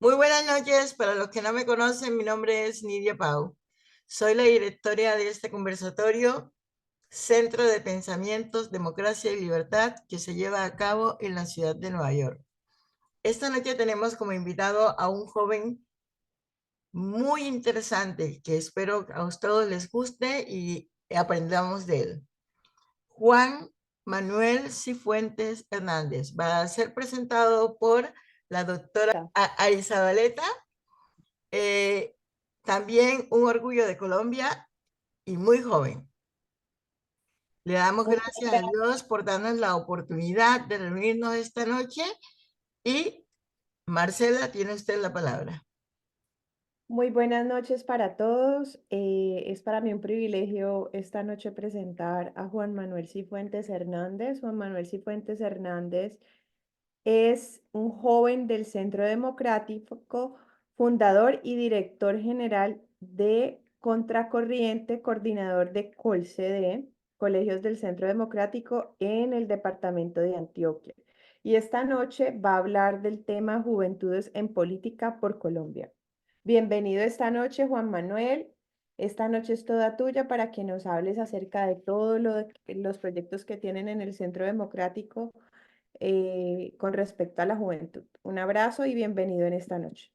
Muy buenas noches. Para los que no me conocen, mi nombre es Nidia Pau. Soy la directora de este conversatorio, Centro de Pensamientos, Democracia y Libertad, que se lleva a cabo en la ciudad de Nueva York. Esta noche tenemos como invitado a un joven muy interesante que espero a todos les guste y aprendamos de él. Juan Manuel Cifuentes Hernández va a ser presentado por la doctora Arizabaleta. Eh, También un orgullo de Colombia y muy joven. Le damos Muy gracias a Dios por darnos la oportunidad de reunirnos esta noche y Marcela, tiene usted la palabra. muy buenas noches para todos. Es para mí un privilegio esta noche presentar a Juan Manuel Cifuentes Hernández. Juan Manuel Cifuentes Hernández es un joven del Centro Democrático, fundador y director general de Contracorriente, coordinador de COLCD, Colegios del Centro Democrático en el departamento de Antioquia. Y esta noche va a hablar del tema Juventudes en Política por Colombia. Bienvenido esta noche, Juan Manuel. Esta noche es toda tuya para que nos hables acerca de todos los proyectos que tienen en el Centro Democrático con respecto a la juventud. Un abrazo y bienvenido en esta noche.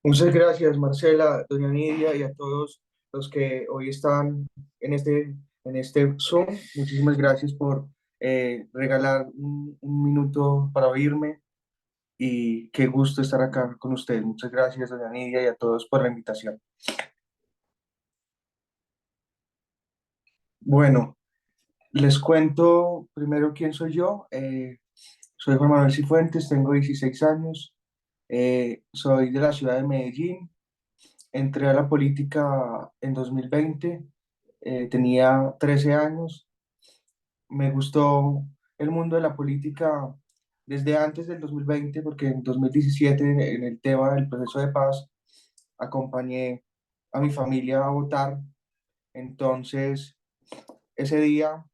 Muchas gracias, Marcela, doña Nidia y a todos los que hoy están en este Zoom. Muchísimas gracias por regalar un minuto para oírme y qué gusto estar acá con ustedes. Muchas gracias, doña Nidia, y a todos por la invitación. Bueno, les cuento primero quién soy yo. Soy Juan Manuel Cifuentes, tengo 16 años, soy de la ciudad de Medellín. Entré a la política en 2020, tenía 13 años. Me gustó el mundo de la política desde antes del 2020, porque en 2017, en el tema del proceso de paz, acompañé a mi familia a votar. Entonces, ese día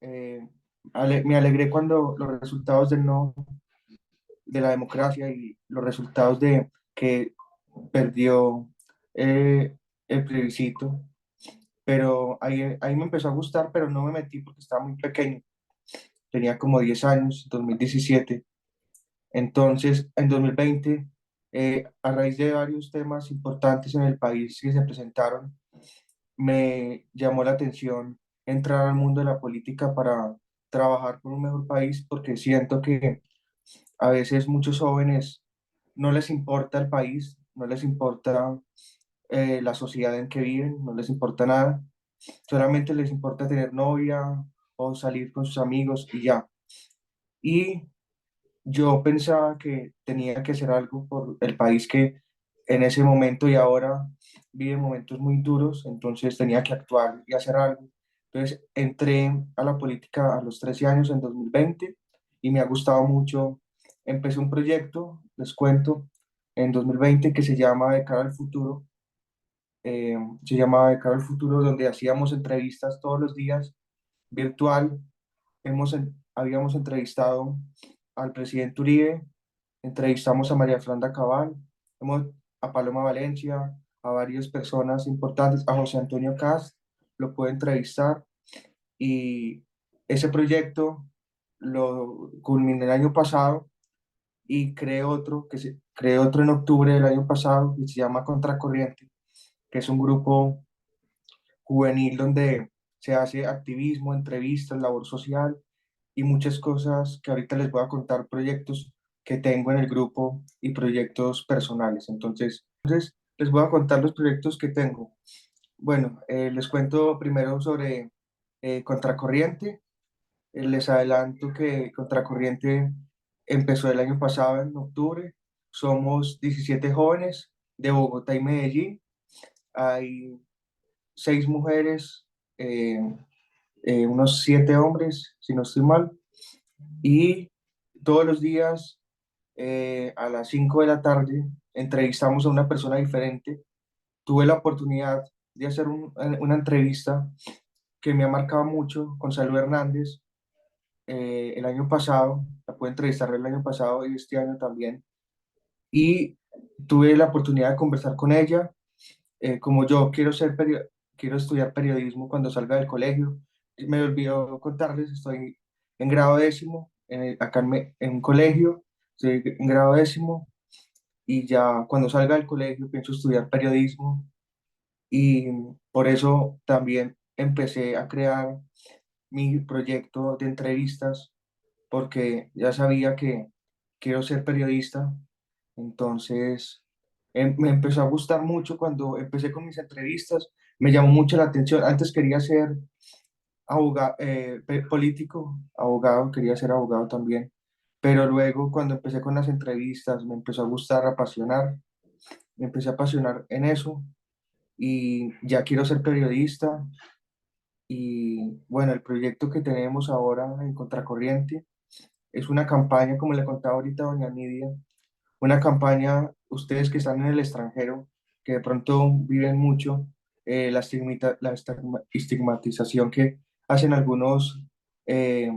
me alegré cuando los resultados del no, de la democracia y los resultados de que perdió el plebiscito, pero ahí me empezó a gustar, pero no me metí porque estaba muy pequeño, tenía como 10 años, 2017. Entonces, en 2020, a raíz de varios temas importantes en el país que se presentaron, me llamó la atención entrar al mundo de la política para trabajar por un mejor país, porque siento que a veces muchos jóvenes no les importa el país, no les importa la sociedad en que viven, no les importa nada, solamente les importa tener novia o salir con sus amigos y ya. Y yo pensaba que tenía que hacer algo por el país que en ese momento y ahora vive momentos muy duros, entonces tenía que actuar y hacer algo. Entonces entré a la política a los 13 años en 2020 y me ha gustado mucho. Empecé un proyecto, les cuento, en 2020 que se llama De cara al futuro. Se llamaba De cara al futuro, donde hacíamos entrevistas todos los días virtual. Habíamos entrevistado al presidente Uribe, entrevistamos a María Fernanda Cabal, a Paloma Valencia, a varias personas importantes, a José Antonio Cast, lo pude entrevistar y ese proyecto lo culminé el año pasado y creé otro en octubre del año pasado que se llama Contracorriente, que es un grupo juvenil donde se hace activismo, entrevistas, labor social y muchas cosas que ahorita les voy a contar, proyectos que tengo en el grupo y proyectos personales. Entonces les voy a contar los proyectos que tengo. Bueno, les cuento primero sobre Contracorriente. Les adelanto que Contracorriente empezó el año pasado, en octubre. Somos 17 jóvenes de Bogotá y Medellín. Hay 6 mujeres, unos 7 hombres, si no estoy mal. Y todos los días, a las 5 de la tarde, entrevistamos a una persona diferente. Tuve la oportunidad de hacer una entrevista que me ha marcado mucho con Salud Hernández el año pasado. La pude entrevistar el año pasado y este año también. Y tuve la oportunidad de conversar con ella. Como yo quiero estudiar periodismo cuando salga del colegio. Me olvidó contarles, estoy en grado décimo, acá en un colegio, estoy en grado décimo y ya cuando salga del colegio pienso estudiar periodismo y por eso también empecé a crear mi proyecto de entrevistas porque ya sabía que quiero ser periodista. Entonces, me empezó a gustar mucho cuando empecé con mis entrevistas, me llamó mucho la atención. Antes quería ser político, abogado, quería ser abogado también, pero luego cuando empecé con las entrevistas me empezó a gustar, apasionar, me empecé a apasionar en eso y ya quiero ser periodista. Y bueno, el proyecto que tenemos ahora en Contracorriente es una campaña, como le contaba ahorita doña Nidia, una campaña, ustedes que están en el extranjero, que de pronto viven mucho, la estigmatización que hacen algunos eh,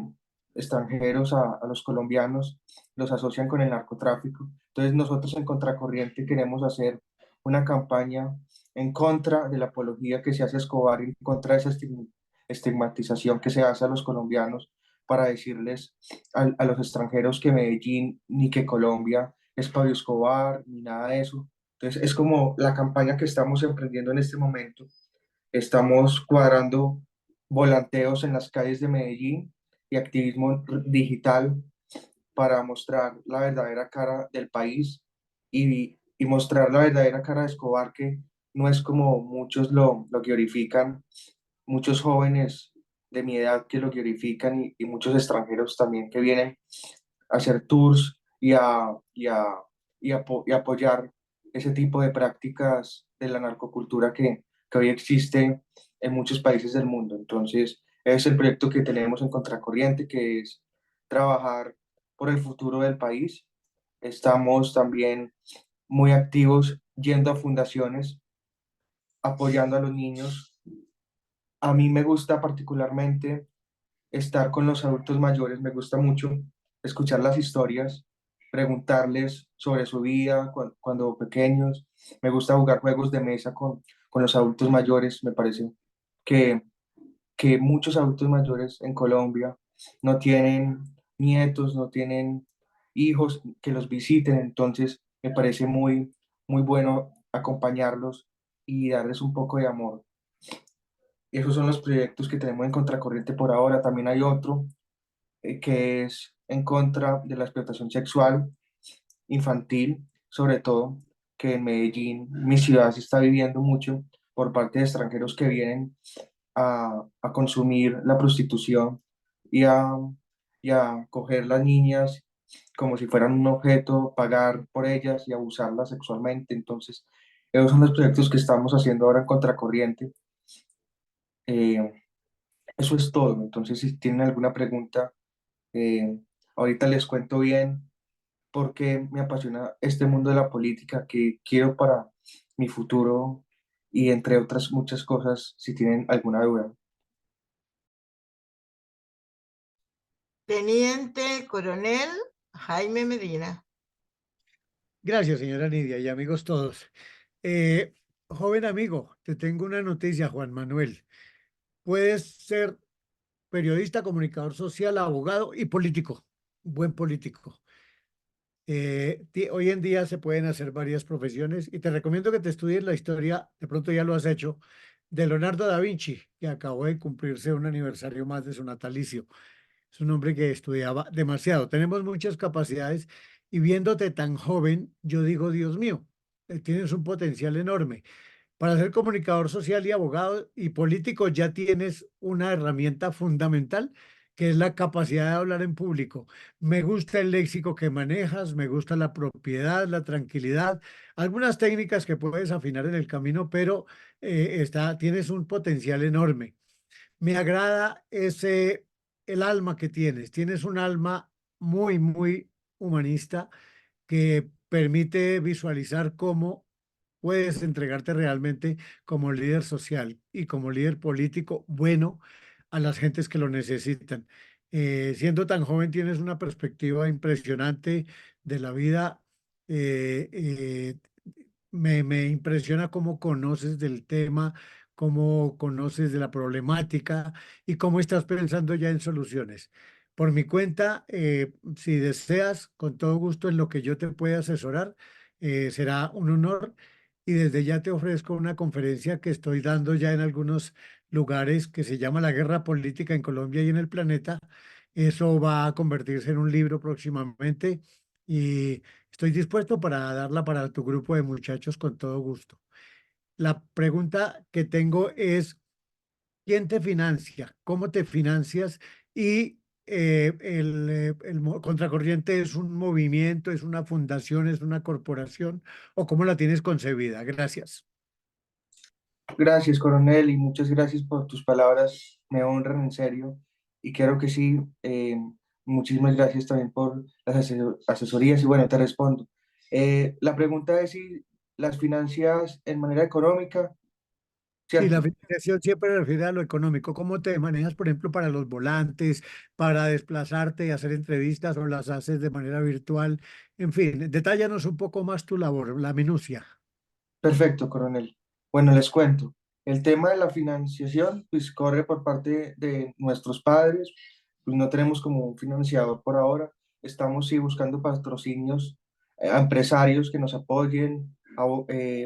extranjeros a los colombianos, los asocian con el narcotráfico. Entonces nosotros en Contracorriente queremos hacer una campaña en contra de la apología que se hace a Escobar, en contra de esa estigmatización que se hace a los colombianos, para decirles a los extranjeros que Medellín ni que Colombia es Pablo Escobar, ni nada de eso. Entonces, es como la campaña que estamos emprendiendo en este momento. Estamos cuadrando volanteos en las calles de Medellín y activismo digital para mostrar la verdadera cara del país y mostrar la verdadera cara de Escobar, que no es como muchos lo glorifican, muchos jóvenes de mi edad que lo glorifican y muchos extranjeros también que vienen a hacer tours y apoyar ese tipo de prácticas de la narcocultura que hoy existe en muchos países del mundo. Entonces, es el proyecto que tenemos en Contracorriente, que es trabajar por el futuro del país. Estamos también muy activos yendo a fundaciones, apoyando a los niños. A mí me gusta particularmente estar con los adultos mayores, me gusta mucho escuchar las historias, preguntarles sobre su vida cuando pequeños. Me gusta jugar juegos de mesa con los adultos mayores. Me parece que, que muchos adultos mayores en Colombia no tienen nietos, no tienen hijos que los visiten. Entonces, me parece muy bueno acompañarlos y darles un poco de amor. Y esos son los proyectos que tenemos en Contracorriente por ahora. También hay otro que es en contra de la explotación sexual infantil, sobre todo, que en Medellín, mi ciudad, se está viviendo mucho por parte de extranjeros que vienen a consumir la prostitución y y a coger las niñas como si fueran un objeto, pagar por ellas y abusarlas sexualmente. Entonces, esos son los proyectos que estamos haciendo ahora en Contracorriente. Eh, Eso es todo. Entonces, si tienen alguna pregunta, ahorita les cuento bien por qué me apasiona este mundo de la política, que quiero para mi futuro y entre otras muchas cosas, si tienen alguna duda. Teniente Coronel Jaime Medina. Gracias, señora Nidia y amigos todos. Eh, Joven amigo, te tengo una noticia, Juan Manuel. Puedes ser periodista, comunicador social, abogado y político, buen político. Hoy en día se pueden hacer varias profesiones y te recomiendo que te estudies la historia, de pronto ya lo has hecho, de Leonardo da Vinci, que acabó de cumplirse un aniversario más de su natalicio. Es un hombre que estudiaba demasiado. Tenemos muchas capacidades y viéndote tan joven, yo digo, Dios mío, tienes un potencial enorme. Para ser comunicador social y abogado y político ya tienes una herramienta fundamental que es la capacidad de hablar en público. Me gusta el léxico que manejas, me gusta la propiedad, la tranquilidad, algunas técnicas que puedes afinar en el camino, pero tienes un potencial enorme. Me agrada el alma que tienes. Tienes un alma muy humanista que permite visualizar cómo puedes entregarte realmente como líder social y como líder político bueno a las gentes que lo necesitan. Siendo tan joven tienes una perspectiva impresionante de la vida. me impresiona cómo conoces del tema, cómo conoces de la problemática y cómo estás pensando ya en soluciones. Por mi cuenta, si deseas, con todo gusto en lo que yo te pueda asesorar, será un honor. Y desde ya te ofrezco una conferencia que estoy dando ya en algunos lugares que se llama La Guerra Política en Colombia y en el planeta. Eso va a convertirse en un libro próximamente y estoy dispuesto para darla para tu grupo de muchachos con todo gusto. La pregunta que tengo es, ¿quién te financia? ¿Cómo te financias? Y Contracorriente es un movimiento, es una fundación, es una corporación, ¿o cómo la tienes concebida? Gracias. Gracias, coronel, y muchas gracias por tus palabras, me honran en serio, y creo que sí, muchísimas gracias también por las asesorías, y bueno, te respondo. La pregunta es si las financias en manera económica, Sí, la ¿cierto? financiación siempre refiere a lo económico. ¿Cómo te manejas, por ejemplo, para los volantes, para desplazarte y hacer entrevistas o las haces de manera virtual? En fin, detállanos un poco más tu labor, la minucia. Perfecto, coronel. Bueno, les cuento. El tema de la financiación, pues corre por parte de nuestros padres, pues no tenemos como un financiador por ahora. Estamos sí buscando patrocinios a empresarios que nos apoyen,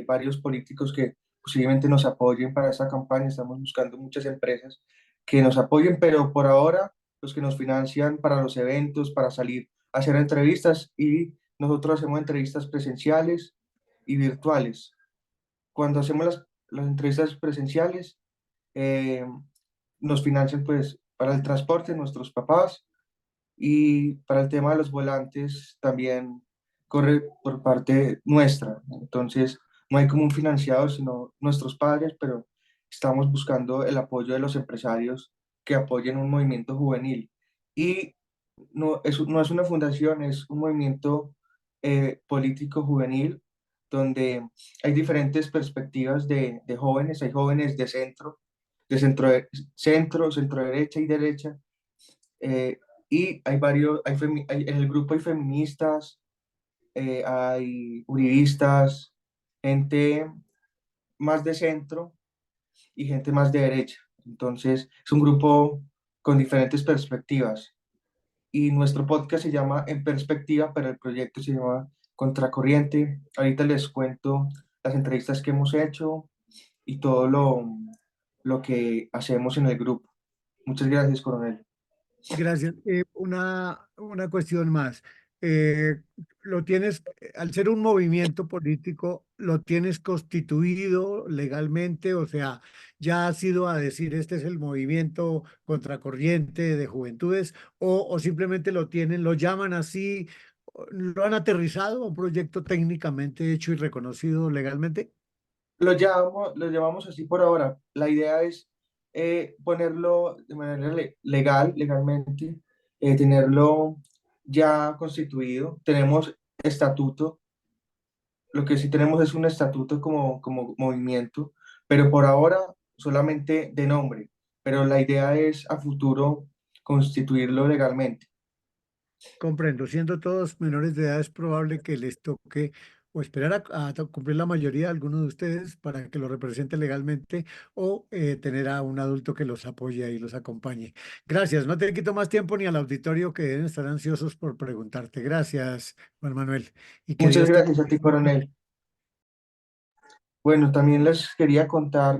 varios políticos que posiblemente nos apoyen para esa campaña. Estamos buscando muchas empresas que nos apoyen, pero por ahora los que nos financian para los eventos, para salir a hacer entrevistas y nosotros hacemos entrevistas presenciales y virtuales. Cuando hacemos las entrevistas presenciales, eh, nos financian pues para el transporte nuestros papás y para el tema de los volantes también corre por parte nuestra. Entonces, no hay como un financiador, sino nuestros padres, pero estamos buscando el apoyo de los empresarios que apoyen un movimiento juvenil. Y no es una fundación, es un movimiento político juvenil donde hay diferentes perspectivas de jóvenes, hay jóvenes de centro derecha y derecha, y hay varios, en el grupo hay feministas, hay uribistas, gente más de centro y gente más de derecha. Entonces, es un grupo con diferentes perspectivas. Y nuestro podcast se llama En Perspectiva, pero el proyecto se llama Contracorriente. Ahorita les cuento las entrevistas que hemos hecho y todo lo que hacemos en el grupo. Muchas gracias, coronel. Gracias. Una cuestión más. Eh, lo tienes, al ser un movimiento político, ¿lo tienes constituido legalmente? O sea, ¿ya has ido a decir este es el movimiento contracorriente de juventudes? O simplemente lo tienen, lo llaman así, lo han aterrizado a un proyecto técnicamente hecho y reconocido legalmente? Lo llamamos así por ahora. La idea es ponerlo de manera legalmente, tenerlo ya constituido. Tenemos estatuto. Lo que sí tenemos es un estatuto como movimiento, pero por ahora solamente de nombre. Pero la idea es a futuro constituirlo legalmente. Comprendo, siendo todos menores de edad, es probable que les toque o esperar a cumplir la mayoría de algunos de ustedes para que lo represente legalmente o tener a un adulto que los apoye y los acompañe. Gracias, no te quito más tiempo ni al auditorio que deben estar ansiosos por preguntarte. Gracias, Juan Manuel, y que Muchas Dios te... gracias a ti, coronel. Bueno, también les quería contar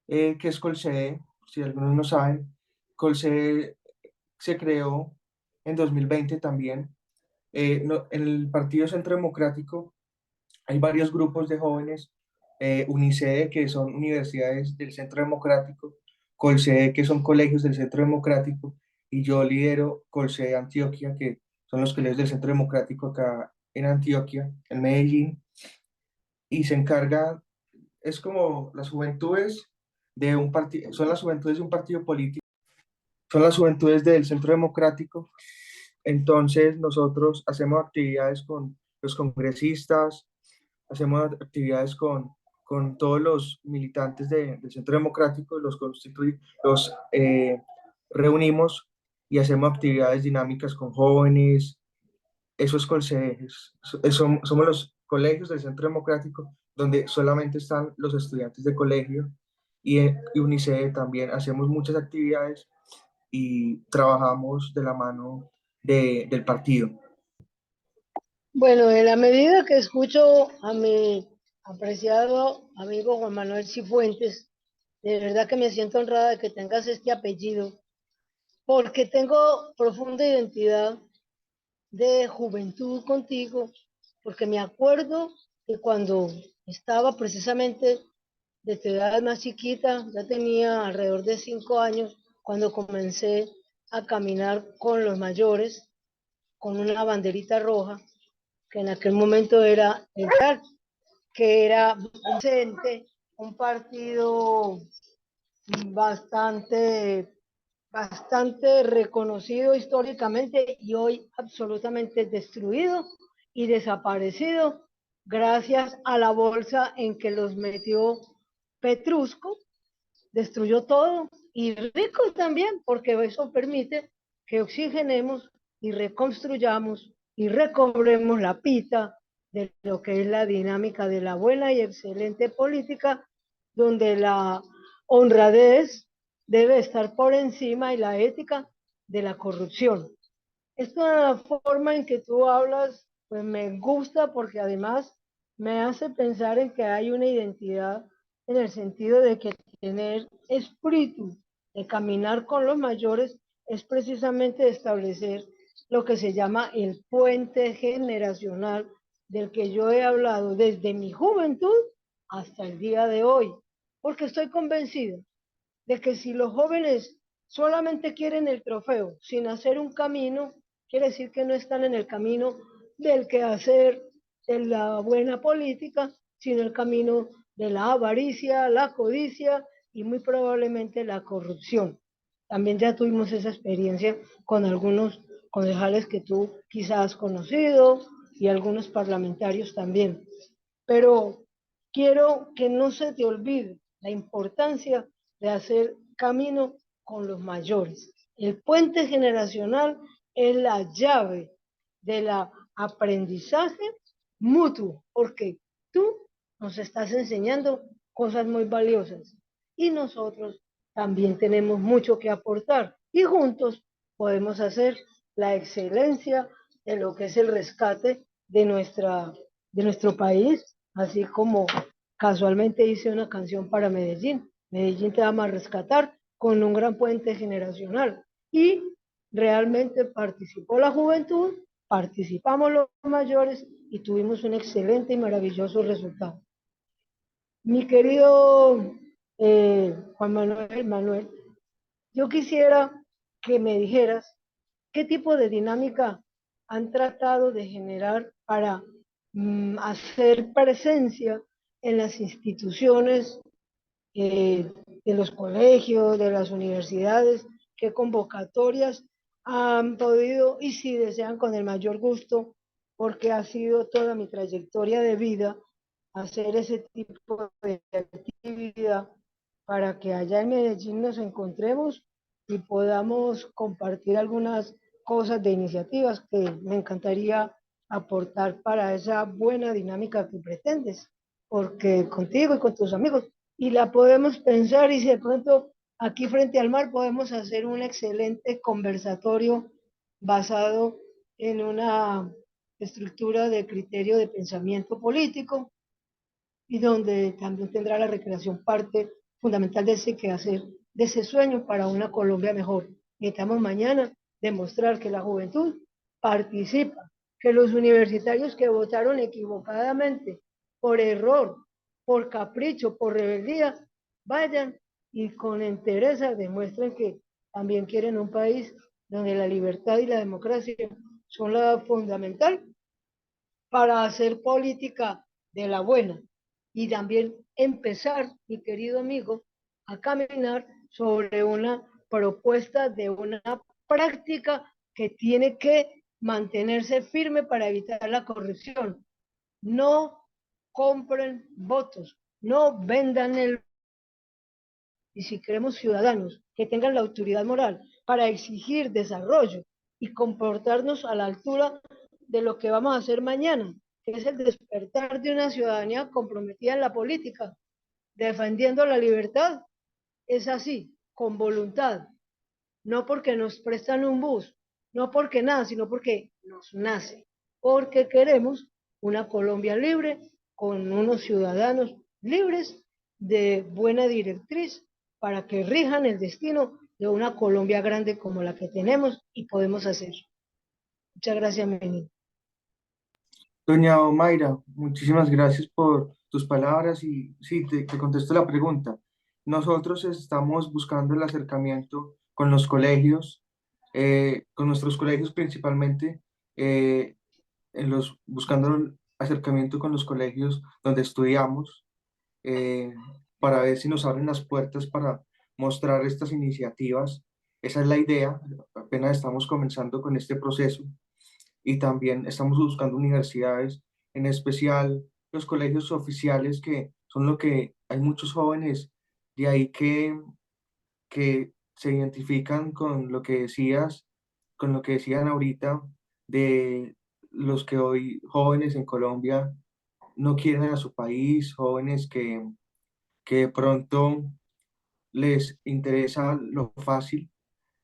qué es Colcede, si algunos no saben. Colcede se creó en 2020 también. En el Partido Centro Democrático hay varios grupos de jóvenes, Unicede, que son universidades del Centro Democrático, Colcede, que son colegios del Centro Democrático, y yo lidero Colcede Antioquia, que son los colegios del Centro Democrático acá en Antioquia, en Medellín, y se encarga, es como las juventudes de un partido, son las juventudes de un partido político, son las juventudes del Centro Democrático. Entonces nosotros hacemos actividades con los congresistas, hacemos actividades con todos los militantes del Centro Democrático, los reunimos y hacemos actividades dinámicas con jóvenes. Eso es Colcedes, somos los colegios del Centro Democrático donde solamente están los estudiantes de colegio y UNICEF también hacemos muchas actividades y trabajamos de la mano del partido. Bueno, en la medida que escucho a mi apreciado amigo Juan Manuel Cifuentes, de verdad que me siento honrada de que tengas este apellido, porque tengo profunda identidad de juventud contigo, porque me acuerdo que cuando estaba precisamente de tu edad más chiquita, ya tenía alrededor de 5 años, cuando comencé a caminar con los mayores, con una banderita roja, que en aquel momento era el TAC, que era un partido bastante, bastante reconocido históricamente y hoy absolutamente destruido y desaparecido gracias a la bolsa en que los metió Petrusco, destruyó todo y rico también, porque eso permite que oxigenemos y reconstruyamos y recobremos la pita de lo que es la dinámica de la buena y excelente política, donde la honradez debe estar por encima y la ética de la corrupción. Esta forma en que tú hablas, pues me gusta porque además me hace pensar en que hay una identidad en el sentido de que tener espíritu de caminar con los mayores es precisamente establecer lo que se llama el puente generacional del que yo he hablado desde mi juventud hasta el día de hoy, porque estoy convencido de que si los jóvenes solamente quieren el trofeo sin hacer un camino, quiere decir que no están en el camino del quehacer, de la buena política, sino el camino de la avaricia, la codicia y muy probablemente la corrupción. También ya tuvimos esa experiencia con algunos concejales que tú quizás has conocido y algunos parlamentarios también. Pero quiero que no se te olvide la importancia de hacer camino con los mayores. El puente generacional es la llave del aprendizaje mutuo, porque tú nos estás enseñando cosas muy valiosas y nosotros también tenemos mucho que aportar y juntos podemos hacer la excelencia de lo que es el rescate de nuestro país, así como casualmente hice una canción para Medellín. Medellín te vamos a rescatar con un gran puente generacional. Y realmente participó la juventud, participamos los mayores y tuvimos un excelente y maravilloso resultado. Mi querido Juan Manuel, yo quisiera que me dijeras qué tipo de dinámica han tratado de generar para hacer presencia en las instituciones de los colegios, de las universidades, qué convocatorias han podido y si desean con el mayor gusto, porque ha sido toda mi trayectoria de vida hacer ese tipo de actividad para que allá en Medellín nos encontremos y podamos compartir algunas cosas de iniciativas que me encantaría aportar para esa buena dinámica que pretendes, porque contigo y con tus amigos, y la podemos pensar y si de pronto aquí frente al mar podemos hacer un excelente conversatorio basado en una estructura de criterio de pensamiento político y donde también tendrá la recreación parte fundamental de ese quehacer, de ese sueño para una Colombia mejor. Necesitamos mañana demostrar que la juventud participa, que los universitarios que votaron equivocadamente, por error, por capricho, por rebeldía, vayan y con entereza demuestren que también quieren un país donde la libertad y la democracia son la fundamental para hacer política de la buena y también empezar, mi querido amigo, a caminar sobre una propuesta de una práctica que tiene que mantenerse firme para evitar la corrupción. No compren votos, no vendan el... Y si queremos ciudadanos que tengan la autoridad moral para exigir desarrollo y comportarnos a la altura de lo que vamos a hacer mañana, que es el despertar de una ciudadanía comprometida en la política, defendiendo la libertad, es así, con voluntad, no porque nos prestan un bus, no porque nada, sino porque nos nace, porque queremos una Colombia libre, con unos ciudadanos libres de buena directriz para que rijan el destino de una Colombia grande como la que tenemos y podemos hacer. Muchas gracias, Meni. Doña Omaira, muchísimas gracias por tus palabras y sí, te contesto la pregunta. Nosotros estamos buscando el acercamiento con los colegios, con nuestros colegios principalmente, eh, buscando el acercamiento con los colegios donde estudiamos, eh, para ver si nos abren las puertas para mostrar estas iniciativas. Esa es la idea, apenas estamos comenzando con este proceso y también estamos buscando universidades, en especial los colegios oficiales, que son lo que hay muchos jóvenes de ahí que se identifican con lo que decías, con lo que decían ahorita de los que hoy jóvenes en Colombia no quieren a su país, jóvenes que de pronto les interesa lo fácil.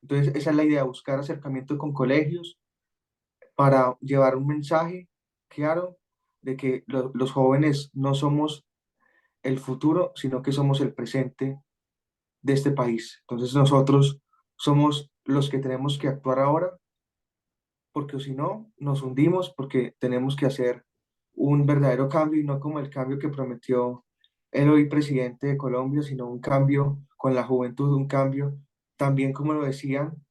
Entonces, esa es la idea, buscar acercamiento con colegios para llevar un mensaje claro de que los jóvenes no somos el futuro, sino que somos el presente de este país. Entonces nosotros somos los que tenemos que actuar ahora, porque si no, nos hundimos, porque tenemos que hacer un verdadero cambio y no como el cambio que prometió el hoy presidente de Colombia, sino un cambio con la juventud, un cambio también, como lo decían,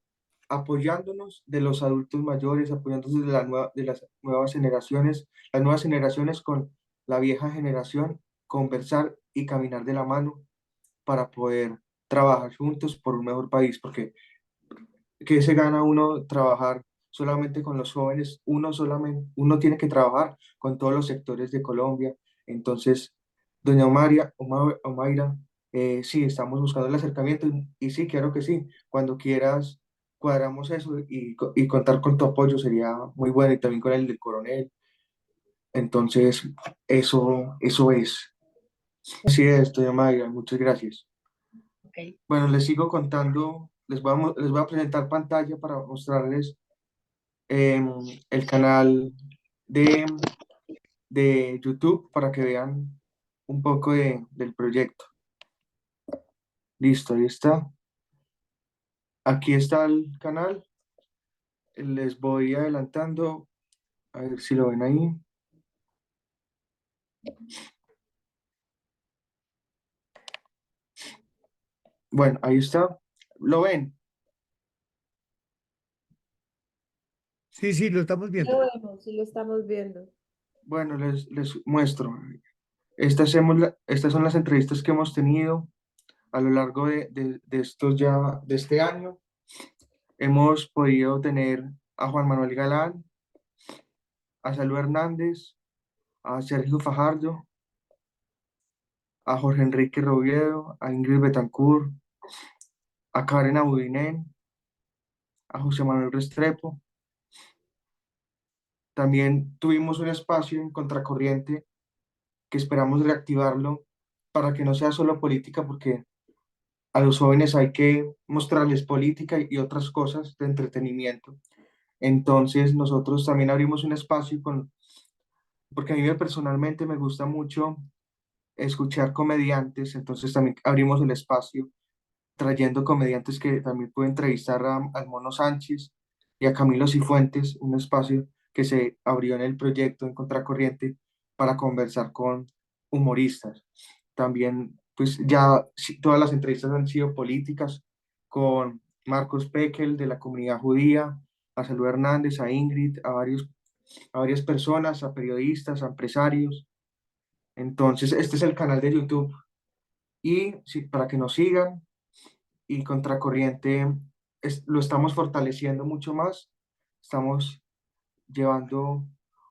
apoyándonos de los adultos mayores, apoyándonos de las nuevas generaciones con la vieja generación, conversar y caminar de la mano para poder trabajar juntos por un mejor país, porque ¿qué se gana uno trabajar solamente con los jóvenes? Uno tiene que trabajar con todos los sectores de Colombia. Entonces, doña Omaira, sí, estamos buscando el acercamiento y sí, claro que sí. Cuando quieras, cuadramos eso y contar con tu apoyo sería muy bueno y también con el del coronel. Entonces, eso es. Así es, doña Omaira, muchas gracias. Okay. Bueno, les sigo contando, les voy a presentar pantalla para mostrarles el canal de, de YouTube para que vean un poco del proyecto. Listo, ahí está. Aquí está el canal. Les voy adelantando, a ver si lo ven ahí. Bueno, ahí está. ¿Lo ven? Sí, sí, lo estamos viendo. Lo vemos, sí lo estamos viendo. Bueno, les muestro. Estas son las entrevistas que hemos tenido a lo largo de este año. Hemos podido tener a Juan Manuel Galán, a Salud Hernández, a Sergio Fajardo, a Jorge Enrique Robledo, a Ingrid Betancourt, a Karen Abudinen, a José Manuel Restrepo. También tuvimos un espacio en Contracorriente que esperamos reactivarlo para que no sea solo política, porque a los jóvenes hay que mostrarles política y otras cosas de entretenimiento. Entonces nosotros también abrimos un espacio porque a mí personalmente me gusta mucho escuchar comediantes, entonces también abrimos el espacio trayendo comediantes que también pueden entrevistar al Mono Sánchez y a Camilo Cifuentes, un espacio que se abrió en el proyecto en Contracorriente para conversar con humoristas. También, pues ya todas las entrevistas han sido políticas con Marcos Pekel de la comunidad judía, a Salud Hernández, a Ingrid, a varias personas, a periodistas, a empresarios. Entonces, este es el canal de YouTube y sí, para que nos sigan y Contracorriente lo estamos fortaleciendo mucho más, estamos llevando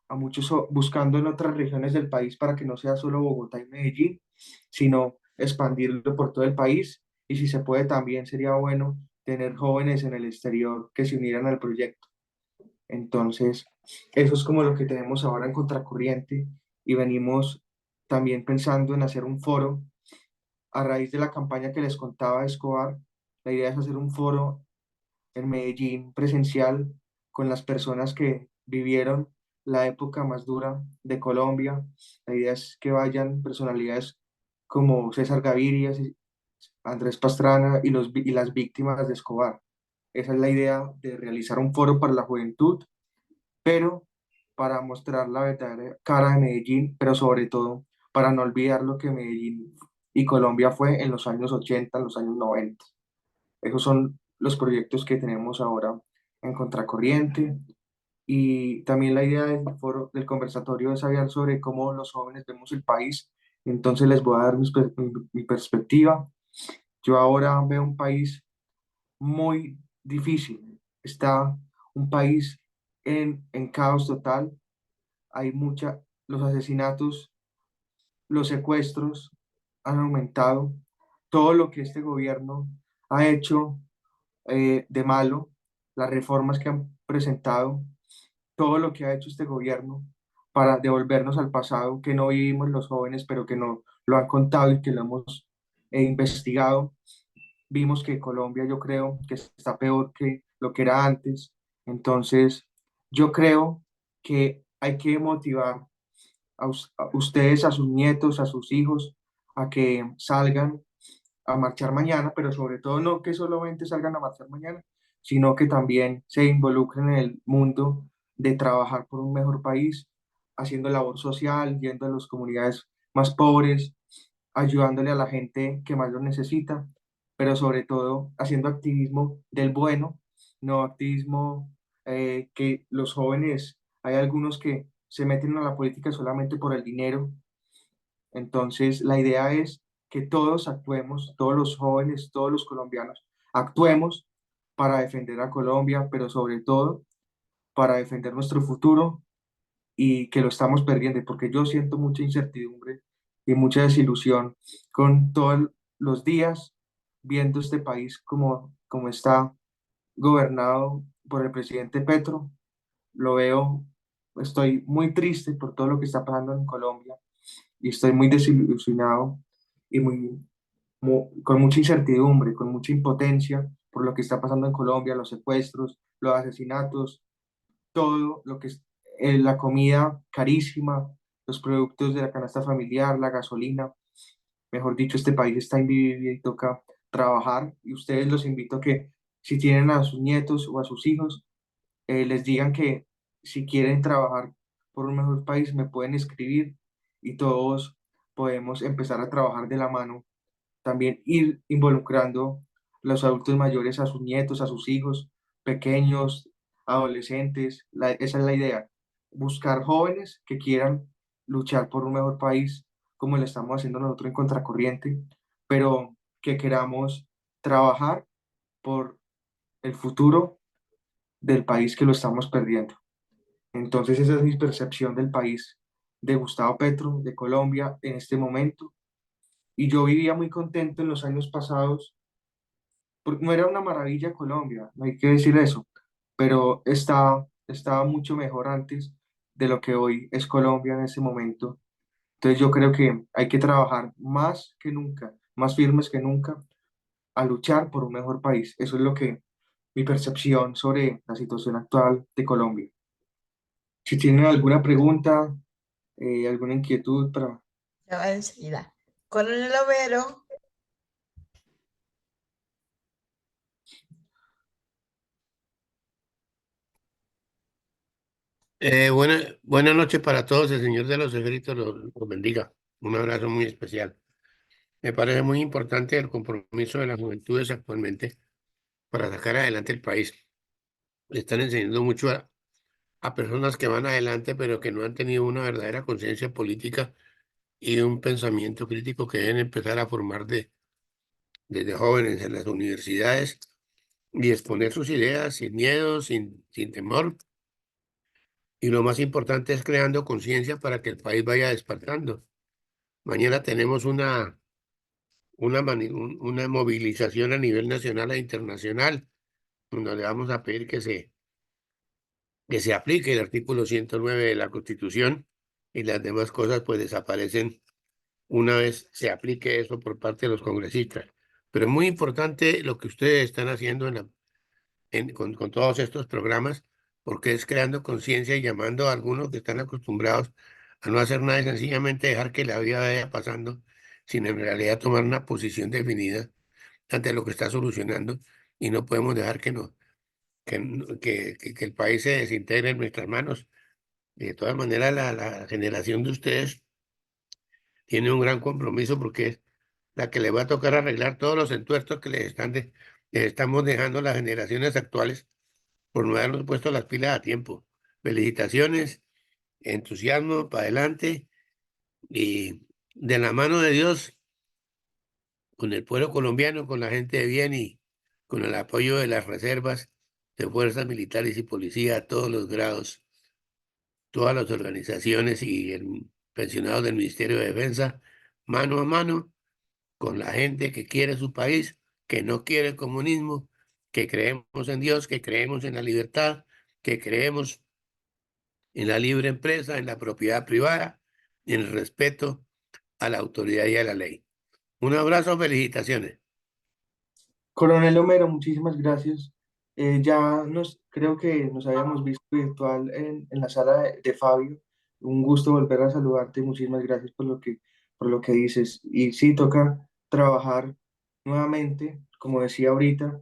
a muchos, buscando en otras regiones del país para que no sea solo Bogotá y Medellín, sino expandirlo por todo el país y si se puede también sería bueno tener jóvenes en el exterior que se unieran al proyecto. Entonces, eso es como lo que tenemos ahora en Contracorriente y venimos también pensando en hacer un foro a raíz de la campaña que les contaba de Escobar. La idea es hacer un foro en Medellín presencial con las personas que vivieron la época más dura de Colombia. La idea es que vayan personalidades como César Gaviria, Andrés Pastrana y las víctimas de Escobar. Esa es la idea de realizar un foro para la juventud, pero para mostrar la verdadera cara de Medellín, pero sobre todo para no olvidar lo que Medellín y Colombia fue en los años 80, en los años 90. Esos son los proyectos que tenemos ahora en Contracorriente. Y también la idea del foro, del conversatorio es hablar sobre cómo los jóvenes vemos el país. Entonces les voy a dar mi perspectiva. Yo ahora veo un país muy difícil. Está un país en caos total. Hay los asesinatos, los secuestros han aumentado. Todo lo que este gobierno ha hecho de malo, las reformas que han presentado, todo lo que ha hecho este gobierno para devolvernos al pasado que no vivimos los jóvenes, pero que no lo han contado y que lo hemos investigado. Vimos que Colombia, yo creo que está peor que lo que era antes. Entonces, yo creo que hay que motivar a ustedes, a sus nietos, a sus hijos, a que salgan a marchar mañana, pero sobre todo no que solamente salgan a marchar mañana, sino que también se involucren en el mundo de trabajar por un mejor país, haciendo labor social, yendo a las comunidades más pobres, ayudándole a la gente que más lo necesita, pero sobre todo haciendo activismo del bueno, no activismo que los jóvenes, hay algunos que se meten a la política solamente por el dinero. Entonces, la idea es que todos actuemos, todos los jóvenes, todos los colombianos, actuemos para defender a Colombia, pero sobre todo para defender nuestro futuro y que lo estamos perdiendo, porque yo siento mucha incertidumbre y mucha desilusión con todos los días viendo este país como está gobernado por el presidente Petro. Lo veo, estoy muy triste por todo lo que está pasando en Colombia y estoy muy desilusionado y con mucha incertidumbre, con mucha impotencia por lo que está pasando en Colombia, los secuestros, los asesinatos, todo lo que es la comida carísima, los productos de la canasta familiar, la gasolina. Mejor dicho, este país está invivible y toca trabajar. Y ustedes los invito a que si tienen a sus nietos o a sus hijos, les digan que si quieren trabajar por un mejor país, me pueden escribir y todos podemos empezar a trabajar de la mano. También ir involucrando los adultos mayores a sus nietos, a sus hijos, pequeños, adolescentes. Esa es la idea. Buscar jóvenes que quieran luchar por un mejor país, como lo estamos haciendo nosotros en Contracorriente, pero que queramos trabajar por el futuro del país que lo estamos perdiendo. Entonces esa es mi percepción del país, de Gustavo Petro, de Colombia en este momento. Y yo vivía muy contento en los años pasados, porque no era una maravilla Colombia, no hay que decir eso, pero estaba mucho mejor antes de lo que hoy es Colombia en ese momento. Entonces yo creo que hay que trabajar más que nunca, más firmes que nunca, a luchar por un mejor país. Eso es lo que mi percepción sobre la situación actual de Colombia. Si tienen alguna pregunta, alguna inquietud para... Ya va enseguida. Coronel Overo, Buenas noches para todos. El Señor de los Ejércitos los bendiga. Un abrazo muy especial. Me parece muy importante el compromiso de las juventudes actualmente para sacar adelante el país. Le están enseñando mucho a personas que van adelante, pero que no han tenido una verdadera conciencia política y un pensamiento crítico que deben empezar a formar desde jóvenes en las universidades y exponer sus ideas sin miedo, sin temor. Y lo más importante es creando conciencia para que el país vaya despertando. Mañana tenemos una movilización a nivel nacional e internacional, donde le vamos a pedir que se aplique el artículo 109 de la Constitución y las demás cosas pues desaparecen una vez se aplique eso por parte de los congresistas. Pero es muy importante lo que ustedes están haciendo con todos estos programas, porque es creando conciencia y llamando a algunos que están acostumbrados a no hacer nada y sencillamente dejar que la vida vaya pasando, sin en realidad tomar una posición definida ante lo que está solucionando, y no podemos dejar que el país se desintegre en nuestras manos. De todas maneras, la generación de ustedes tiene un gran compromiso porque es la que le va a tocar arreglar todos los entuertos que les estamos dejando las generaciones actuales por no habernos puesto las pilas a tiempo. Felicitaciones, entusiasmo, para adelante, y de la mano de Dios, con el pueblo colombiano, con la gente de bien y con el apoyo de las reservas de fuerzas militares y policía a todos los grados, todas las organizaciones y el pensionado del Ministerio de Defensa, mano a mano con la gente que quiere su país, que no quiere el comunismo, que creemos en Dios, que creemos en la libertad, que creemos en la libre empresa, en la propiedad privada, y en el respeto a la autoridad y a la ley. Un abrazo, felicitaciones. Coronel Homero, muchísimas gracias. Creo que nos habíamos visto virtual en la sala de Fabio. Un gusto volver a saludarte. Muchísimas gracias por lo que dices. Y sí, toca trabajar nuevamente, como decía ahorita,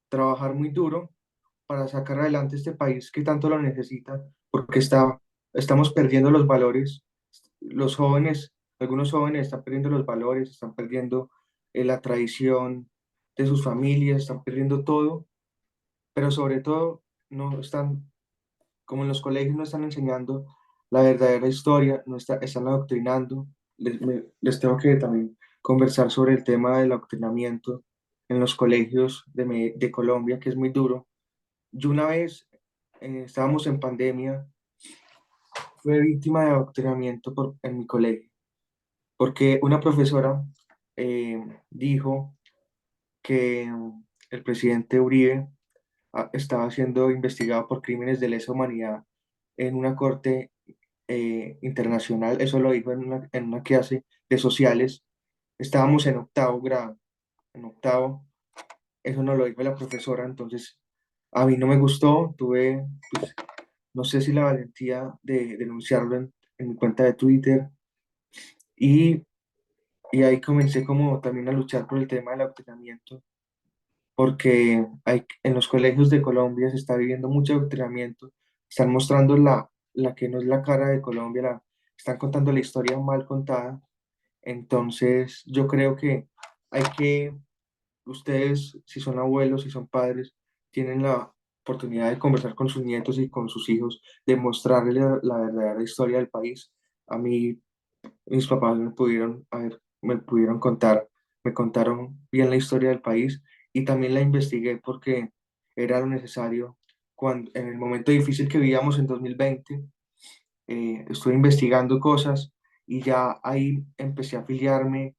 trabajar muy duro para sacar adelante este país que tanto lo necesita, porque estamos perdiendo los valores. Los jóvenes, algunos jóvenes están perdiendo los valores, están perdiendo la tradición de sus familias, están perdiendo todo, pero sobre todo no están, como en los colegios no están enseñando la verdadera historia, no están adoctrinando. Les tengo que también conversar sobre el tema del adoctrinamiento en los colegios de Colombia, que es muy duro. Yo una vez estábamos en pandemia, fue víctima de adoctrinamiento en mi colegio, porque una profesora dijo que el presidente Uribe estaba siendo investigado por crímenes de lesa humanidad en una corte internacional. Eso lo dijo en una clase de sociales. Estábamos en octavo grado, en octavo. Eso no lo dijo la profesora, entonces a mí no me gustó. Tuve, pues, no sé si la valentía de denunciarlo en mi cuenta de Twitter, y, y ahí comencé como también a luchar por el tema del adoctrinamiento, porque en los colegios de Colombia se está viviendo mucho adoctrinamiento, están mostrando la que no es la cara de Colombia, están contando la historia mal contada. Entonces yo creo que hay que, ustedes, si son abuelos, si son padres, tienen la oportunidad de conversar con sus nietos y con sus hijos, de mostrarles la verdadera historia del país. A mí, mis papás me pudieron contar, me contaron bien la historia del país, y también la investigué porque era lo necesario. En el momento difícil que vivíamos en 2020, estuve investigando cosas, y ya ahí empecé a afiliarme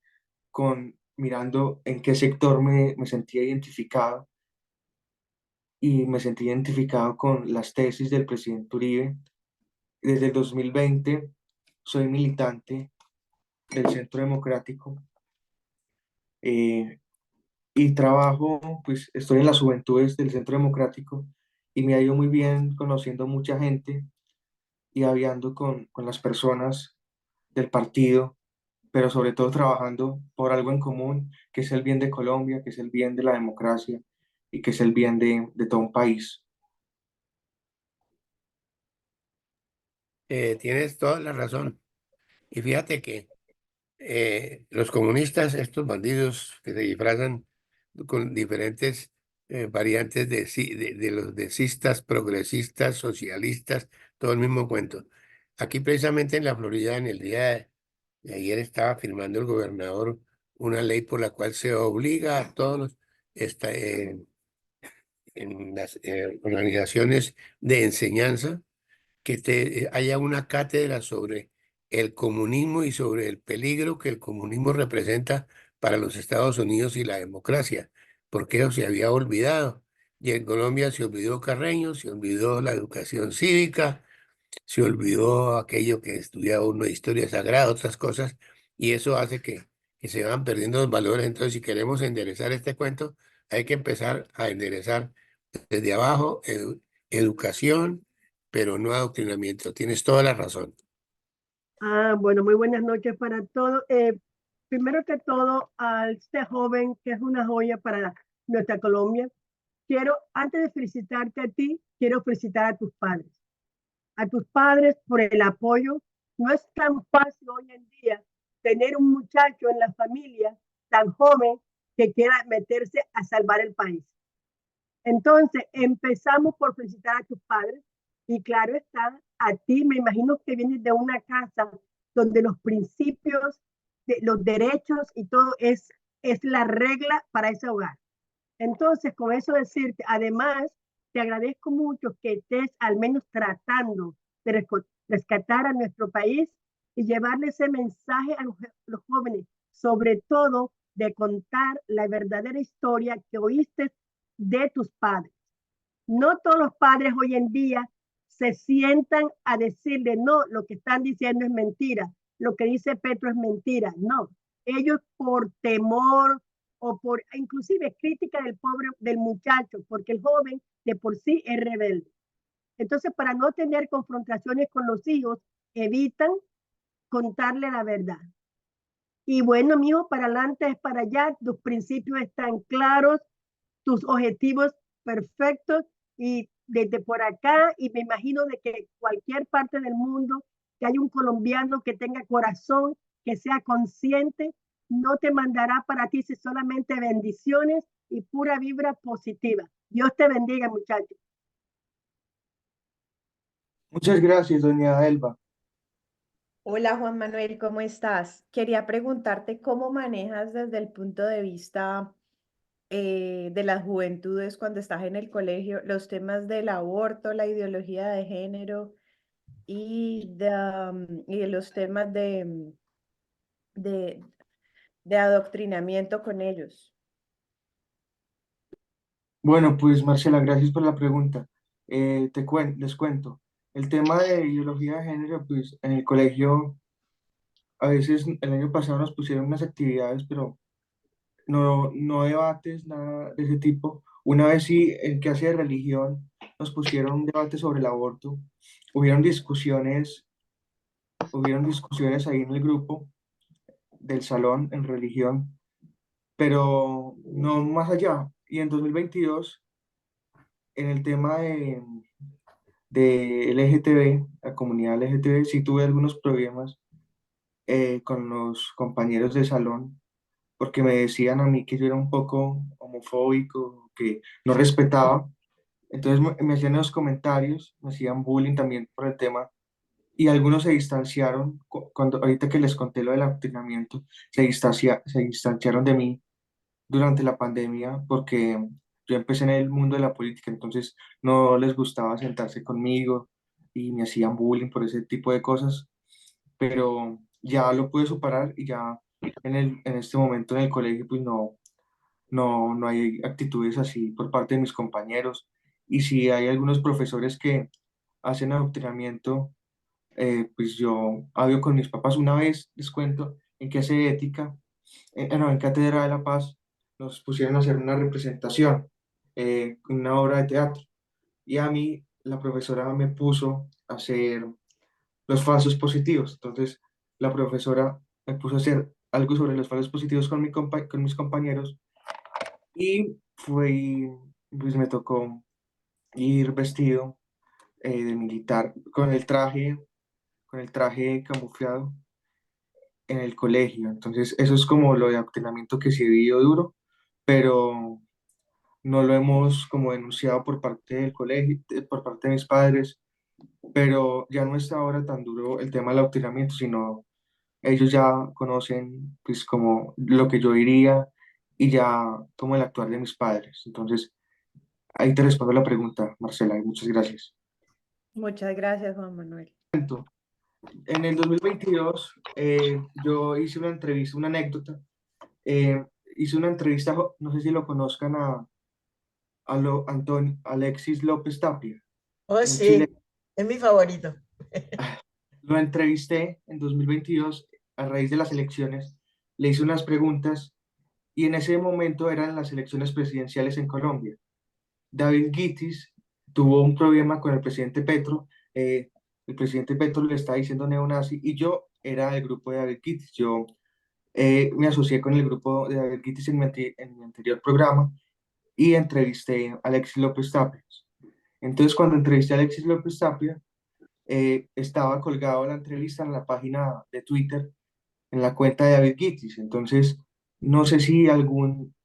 mirando en qué sector me sentía identificado, y me sentí identificado con las tesis del presidente Uribe. Desde el 2020 soy militante del Centro Democrático, eh, y trabajo, pues estoy en las juventudes del Centro Democrático, y me ha ido muy bien conociendo mucha gente y hablando con las personas del partido, pero sobre todo trabajando por algo en común, que es el bien de Colombia, que es el bien de la democracia, y que es el bien de todo un país. Tienes toda la razón. Y fíjate que los comunistas, estos bandidos que se disfrazan con diferentes variantes de los decistas, progresistas, socialistas, todo el mismo cuento. Aquí precisamente en la Florida, en el día de ayer, estaba firmando el gobernador una ley por la cual se obliga a todos en las organizaciones de enseñanza que haya una cátedra sobre el comunismo y sobre el peligro que el comunismo representa para los Estados Unidos y la democracia, porque eso se había olvidado. Y en Colombia se olvidó Carreño, se olvidó la educación cívica, se olvidó aquello que estudiaba uno de historia sagrada, otras cosas, y eso hace que se van perdiendo los valores. Entonces, si queremos enderezar este cuento, hay que empezar a enderezar desde abajo, educación, pero no adoctrinamiento. Tienes toda la razón. Bueno, muy buenas noches para todos. Primero que todo, a este joven que es una joya para nuestra Colombia, antes de felicitarte a ti, quiero felicitar a tus padres por el apoyo. No es tan fácil hoy en día tener un muchacho en la familia tan joven que quiera meterse a salvar el país. Entonces, empezamos por felicitar a tus padres y claro está, a ti me imagino que vienes de una casa donde los principios, los derechos y todo es la regla para ese hogar. Entonces, con eso decirte, además, te agradezco mucho que estés al menos tratando de rescatar a nuestro país y llevarle ese mensaje a los jóvenes, sobre todo de contar la verdadera historia que oíste de tus padres. No todos los padres hoy en día se sientan a decirle, no, lo que están diciendo es mentira, lo que dice Petro es mentira. No, ellos por temor o por inclusive crítica del muchacho, porque el joven de por sí es rebelde. Entonces, para no tener confrontaciones con los hijos, evitan contarle la verdad. Y bueno, mijo, para adelante es para allá, tus principios están claros, tus objetivos perfectos y desde por acá, y me imagino de que cualquier parte del mundo que haya un colombiano que tenga corazón, que sea consciente, no te mandará para ti si solamente bendiciones y pura vibra positiva. Dios te bendiga, muchachos. Muchas gracias, doña Elba. Hola Juan Manuel, ¿cómo estás? Quería preguntarte cómo manejas desde el punto de vista de las juventudes cuando estás en el colegio los temas del aborto, la ideología de género y de los temas de, de adoctrinamiento con ellos. Bueno, pues Marcela, gracias por la pregunta. Les cuento. El tema de ideología de género, pues en el colegio, a veces el año pasado nos pusieron unas actividades, pero no debates, nada de ese tipo. Una vez sí, en clase de religión, nos pusieron un debate sobre el aborto. Hubieron discusiones, hubieron discusiones ahí en el grupo del salón en religión, pero no más allá. Y en 2022, en el tema de LGTB, la comunidad LGTB, sí tuve algunos problemas con los compañeros de salón, porque me decían a mí que yo era un poco homofóbico, que no respetaba. Entonces me hacían los comentarios, me hacían bullying también por el tema, y algunos se distanciaron, cuando, ahorita que les conté lo del adoctrinamiento, se distanciaron de mí durante la pandemia porque yo empecé en el mundo de la política, entonces no les gustaba sentarse conmigo y me hacían bullying por ese tipo de cosas, pero ya lo pude superar y ya en este momento en el colegio pues no hay actitudes así por parte de mis compañeros, y si hay algunos profesores que hacen adoctrinamiento, pues yo hablo con mis papás. Una vez, les cuento, en clase de ética, no, en Cátedra de la Paz, nos pusieron a hacer una representación, una obra de teatro, y a mí la profesora me puso a hacer los falsos positivos. Entonces, la profesora me puso a hacer algo sobre los falsos positivos con mis compañeros, y pues me tocó ir vestido de militar con el traje camuflado en el colegio. Entonces, eso es como lo de adoctrinamiento que sí he vivido duro, pero no lo hemos como denunciado por parte del colegio, por parte de mis padres, pero ya no está ahora tan duro el tema del adoctrinamiento, sino ellos ya conocen pues como lo que yo diría y ya como el actuar de mis padres. Entonces, ahí te respondo la pregunta, Marcela, y muchas gracias. Muchas gracias, Juan Manuel. En el 2022, yo hice una entrevista, una anécdota. Hice una entrevista, no sé si lo conozcan, Alexis López Tapia, Oh, un chileno. sí, es mi favorito. Lo entrevisté en 2022 a raíz de las elecciones, le hice unas preguntas y en ese momento eran las elecciones presidenciales en Colombia. David Guitis tuvo un problema con el presidente Petro, el presidente Petro le está diciendo neonazi y yo era del grupo de David Guitis. Yo me asocié con el grupo de David Guitis en mi anterior programa y entrevisté a Alexis López Tapia. Entonces, cuando entrevisté a Alexis López Tapia, estaba colgado la entrevista en la página de Twitter, en la cuenta de David Guitis. Entonces, no sé si algún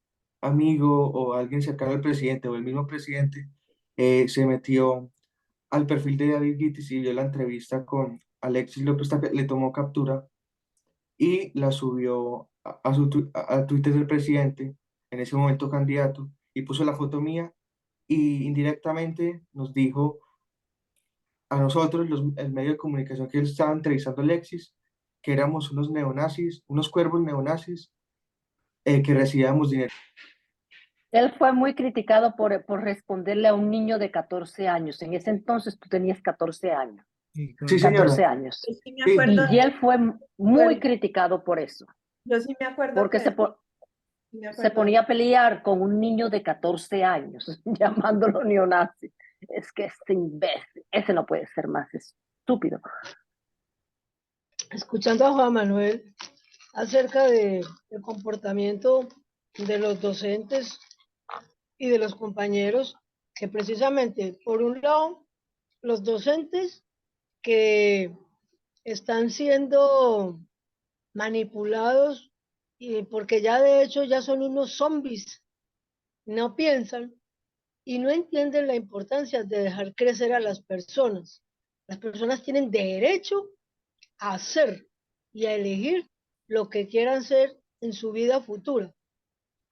amigo o alguien cercano al presidente o el mismo presidente se metió al perfil de David Guitis y vio la entrevista con Alexis López Tapia, le tomó captura y la subió a Twitter del presidente, en ese momento candidato, y puso la foto mía y indirectamente nos dijo a nosotros, el medio de comunicación que él estaba entrevistando a Alexis, que éramos unos neonazis, unos cuervos neonazis, que recibíamos dinero. Él fue muy criticado por responderle a un niño de 14 años. En ese entonces tú tenías 14 años. Y Sí, con- 14 señora. años. Yo sí me Sí. acuerdo Y él fue muy Bueno. criticado por eso, yo sí me acuerdo porque que se, po- sí me se acuerdo. ponía a pelear con un niño de 14 años, llamándolo neonazi. Es que este imbécil, ese no puede ser más estúpido. Escuchando a Juan Manuel acerca del comportamiento de los docentes y de los compañeros, que precisamente, por un lado, los docentes que están siendo manipulados y porque ya de hecho ya son unos zombies, no piensan y no entienden la importancia de dejar crecer a las personas. Las personas tienen derecho a hacer y a elegir lo que quieran ser en su vida futura.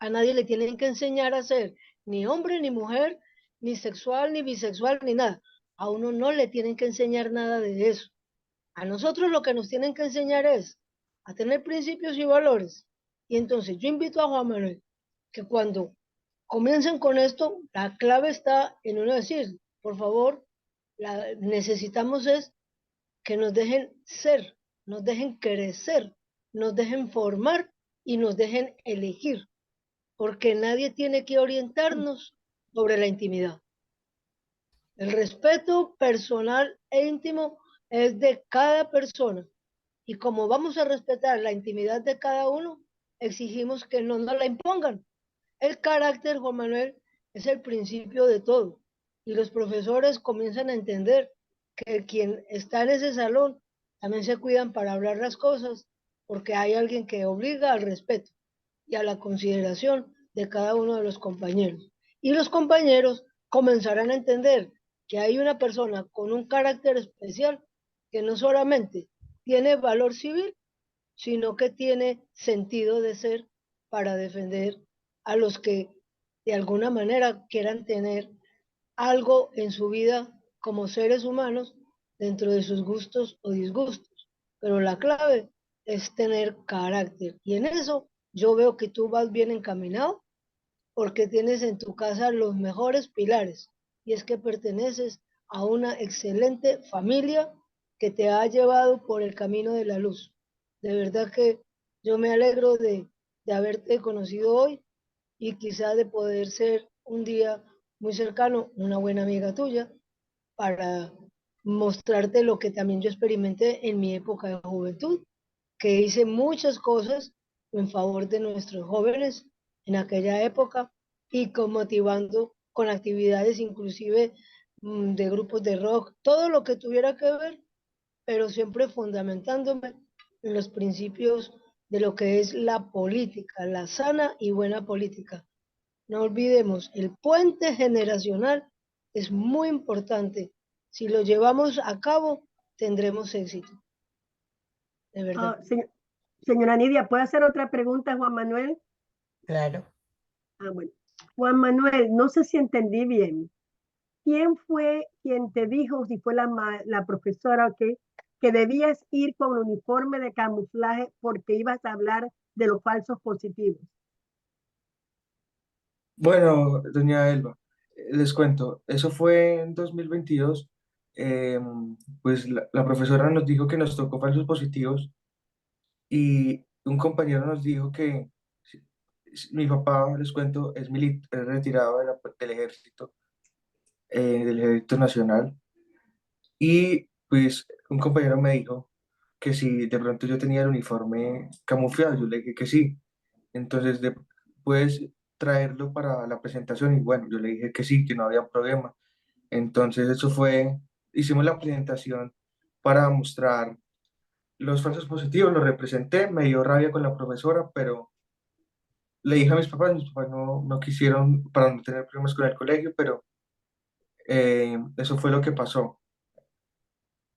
A nadie le tienen que enseñar a ser ni hombre, ni mujer, ni sexual, ni bisexual, ni nada. A uno no le tienen que enseñar nada de eso. A nosotros lo que nos tienen que enseñar es a tener principios y valores. Y entonces yo invito a Juan Manuel que cuando comiencen con esto, la clave está en uno decir, por favor, necesitamos es que nos dejen ser, nos dejen crecer, nos dejen formar y nos dejen elegir, porque nadie tiene que orientarnos sobre la intimidad. El respeto personal e íntimo es de cada persona y como vamos a respetar la intimidad de cada uno, exigimos que no nos la impongan. El carácter, Juan Manuel, es el principio de todo y los profesores comienzan a entender que quien está en ese salón también se cuidan para hablar las cosas porque hay alguien que obliga al respeto y a la consideración de cada uno de los compañeros. Y los compañeros comenzarán a entender que hay una persona con un carácter especial que no solamente tiene valor civil, sino que tiene sentido de ser para defender a los que de alguna manera quieran tener algo en su vida como seres humanos dentro de sus gustos o disgustos. Pero la clave es tener carácter. Y en eso yo veo que tú vas bien encaminado porque tienes en tu casa los mejores pilares. Y es que perteneces a una excelente familia que te ha llevado por el camino de la luz. De verdad que yo me alegro de haberte conocido hoy y quizá de poder ser un día muy cercano, una buena amiga tuya, para mostrarte lo que también yo experimenté en mi época de juventud, que hice muchas cosas en favor de nuestros jóvenes en aquella época y motivando con actividades inclusive de grupos de rock, todo lo que tuviera que ver, pero siempre fundamentándome en los principios de lo que es la política, la sana y buena política. No olvidemos, el puente generacional es muy importante. Si lo llevamos a cabo, tendremos éxito. De verdad. Señora Nidia, ¿puedo hacer otra pregunta, Juan Manuel? Claro. Bueno. Juan Manuel, no sé si entendí bien. ¿Quién fue quien te dijo, si fue la profesora o qué, que debías ir con el uniforme de camuflaje porque ibas a hablar de los falsos positivos? Bueno, doña Elba, Les cuento, eso fue en 2022. Pues la profesora nos dijo que nos tocó falsos positivos y un compañero nos dijo que mi papá, les cuento, es retirado del ejército nacional. Y pues un compañero me dijo que si de pronto yo tenía el uniforme camuflado, yo le dije que sí. Entonces, puedes traerlo para la presentación y bueno, yo le dije que sí, que no había problema. Entonces, hicimos la presentación para mostrar los falsos positivos, lo representé, me dio rabia con la profesora, pero le dije a mis papás no quisieron para no tener problemas con el colegio, pero eso fue lo que pasó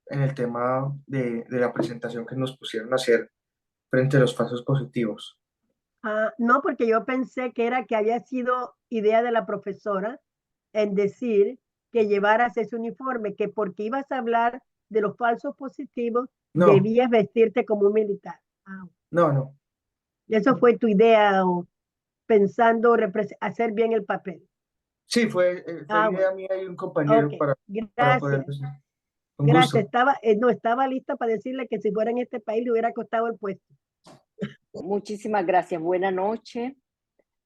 en el tema de la presentación que nos pusieron a hacer frente a los falsos positivos. Ah, no, porque yo pensé que era que había sido idea de la profesora en decir que llevaras ese uniforme, que porque ibas a hablar de los falsos positivos, No, debías vestirte como un militar. Ah, no. eso fue tu idea o pensando hacer bien el papel. Sí, fue Ah, bueno, idea mía y un ok, compañero para poder gracias. decir. Un Gracias, gusto. no estaba lista para decirle que si fuera en este país le hubiera costado el puesto. Muchísimas gracias. Buenas noches.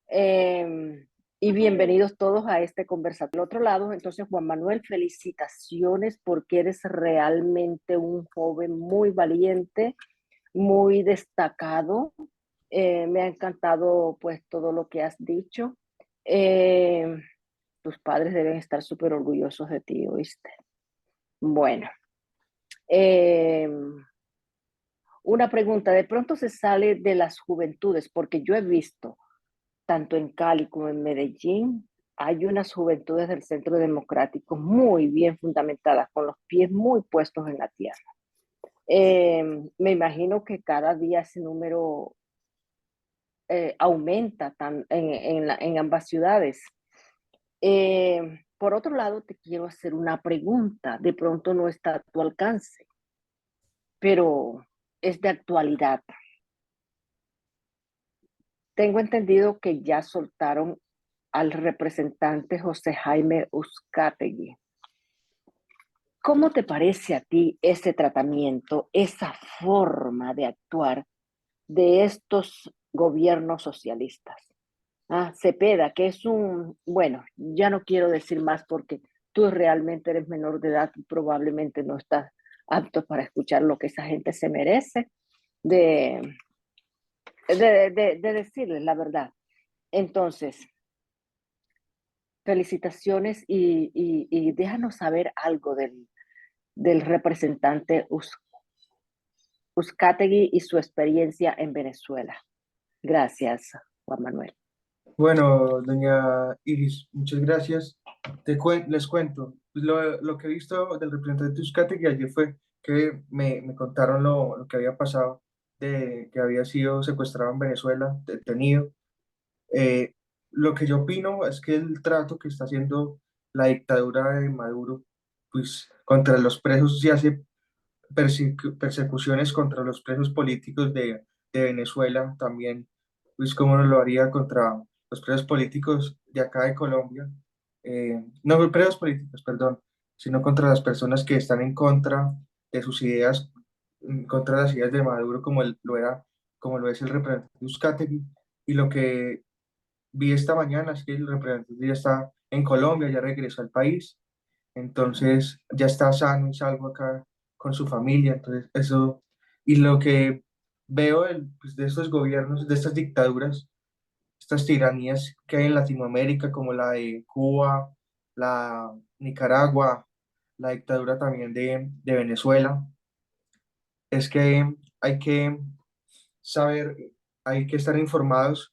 Y bienvenidos todos a este conversatorio. Del otro lado, entonces, Juan Manuel, felicitaciones porque eres realmente un joven muy valiente, muy destacado. Me ha encantado pues todo lo que has dicho. Tus padres deben estar súper orgullosos de ti, ¿oíste? Bueno, eh, una pregunta, de pronto se sale de las juventudes, porque yo he visto tanto en Cali como en Medellín, hay unas juventudes del Centro Democrático muy bien fundamentadas, con los pies muy puestos en la tierra. Me imagino que cada día ese número aumenta en ambas ciudades. Por otro lado, te quiero hacer una pregunta, de pronto no está a tu alcance, pero es de actualidad. Tengo entendido que ya soltaron al representante José Jaime Uzcategui. ¿Cómo te parece a ti ese tratamiento, esa forma de actuar de estos gobiernos socialistas? Cepeda, que es bueno, ya no quiero decir más porque tú realmente eres menor de edad y probablemente no estás apto para escuchar lo que esa gente se merece de, de decirles la verdad. Entonces, felicitaciones y déjanos saber algo del representante Uzcategui y su experiencia en Venezuela. Gracias, Juan Manuel. Bueno, doña Iris, muchas gracias. Les cuento, pues, lo que he visto del representante Uzcategui que ayer fue que me contaron lo que había pasado, de que había sido secuestrado en Venezuela, detenido. Eh, lo que yo opino es que el trato que está haciendo la dictadura de Maduro, pues contra los presos, se hace persecuciones contra los presos políticos de Venezuela también, pues como no lo haría contra los presos políticos de acá de Colombia, no presos políticos, perdón, sino contra las personas que están en contra de sus ideas, en contra de las ideas de Maduro, como lo es el representante Uzcategui. Y lo que vi esta mañana es que el representante ya está en Colombia, ya regresó al país, entonces ya está sano y salvo acá con su familia, entonces eso, y lo que veo pues, de estos gobiernos, de estas dictaduras, estas tiranías que hay en Latinoamérica, como la de Cuba, la Nicaragua, la dictadura también de Venezuela, es que hay que saber, hay que estar informados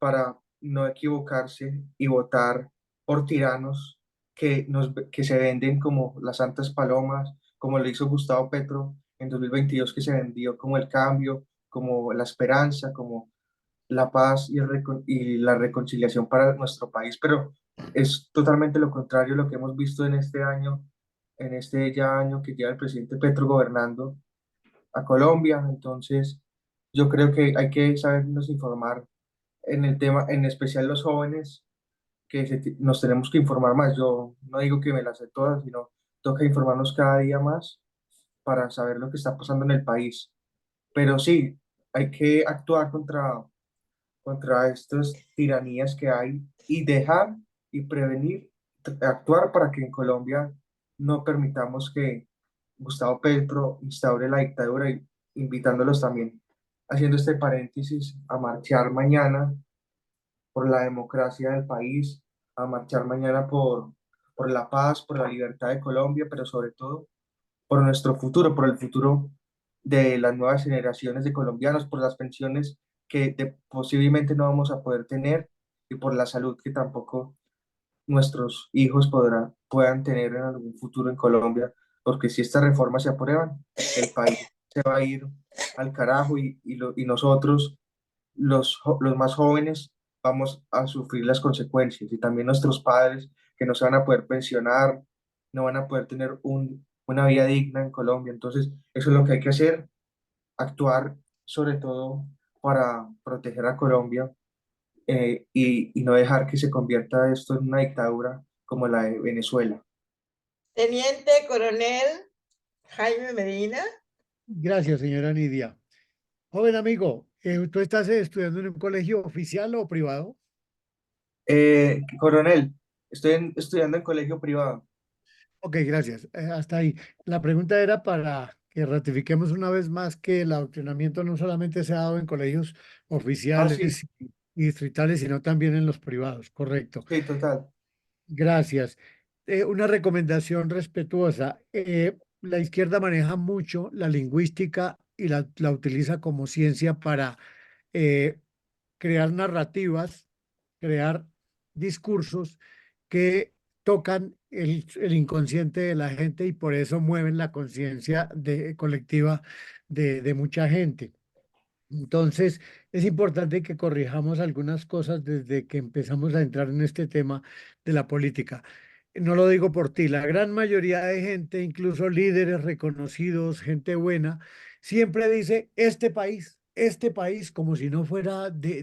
para no equivocarse y votar por tiranos que se venden como las santas palomas, como lo hizo Gustavo Petro en 2022, que se vendió como el cambio, como la esperanza, como la paz y la reconciliación para nuestro país, pero es totalmente lo contrario lo que hemos visto en este año, en este ya año que lleva el presidente Petro gobernando a Colombia. Entonces, yo creo que hay que sabernos informar en el tema, en especial los jóvenes, que nos tenemos que informar más. Yo no digo que me las sé todas, sino toca informarnos cada día más para saber lo que está pasando en el país. Pero sí, hay que actuar contra estas tiranías que hay y dejar y prevenir, actuar para que en Colombia no permitamos que Gustavo Petro instaure la dictadura y invitándolos también, haciendo este paréntesis, a marchar mañana por la democracia del país, a marchar mañana por la paz, por la libertad de Colombia, pero sobre todo por nuestro futuro, por el futuro de las nuevas generaciones de colombianos, por las pensiones que posiblemente no vamos a poder tener y por la salud que tampoco nuestros hijos puedan tener en algún futuro en Colombia, porque si estas reformas se aprueban, el país se va a ir al carajo y nosotros, los más jóvenes, vamos a sufrir las consecuencias y también nuestros padres que no se van a poder pensionar, no van a poder tener una vida digna en Colombia. Entonces, eso es lo que hay que hacer, actuar sobre todo para proteger a Colombia y no dejar que se convierta esto en una dictadura como la de Venezuela. Teniente Coronel Jaime Medina. Gracias, señora Nidia. Joven amigo, ¿tú estás estudiando en un colegio oficial o privado? Coronel, estoy estudiando en colegio privado. Ok, gracias. Hasta ahí. La pregunta era para que ratifiquemos una vez más que el adoctrinamiento no solamente se ha dado en colegios Ah, sí, oficiales y distritales, sino también en los privados. Correcto. sí, total. Gracias. Una recomendación respetuosa. La izquierda maneja mucho la lingüística y la utiliza como ciencia para eh, crear narrativas, crear discursos que tocan el inconsciente de la gente y por eso mueven la conciencia colectiva de mucha gente. Entonces, es importante que corrijamos algunas cosas desde que empezamos a entrar en este tema de la política. No lo digo por ti, la gran mayoría de gente, incluso líderes reconocidos, gente buena, siempre dice este país, como si no fuera de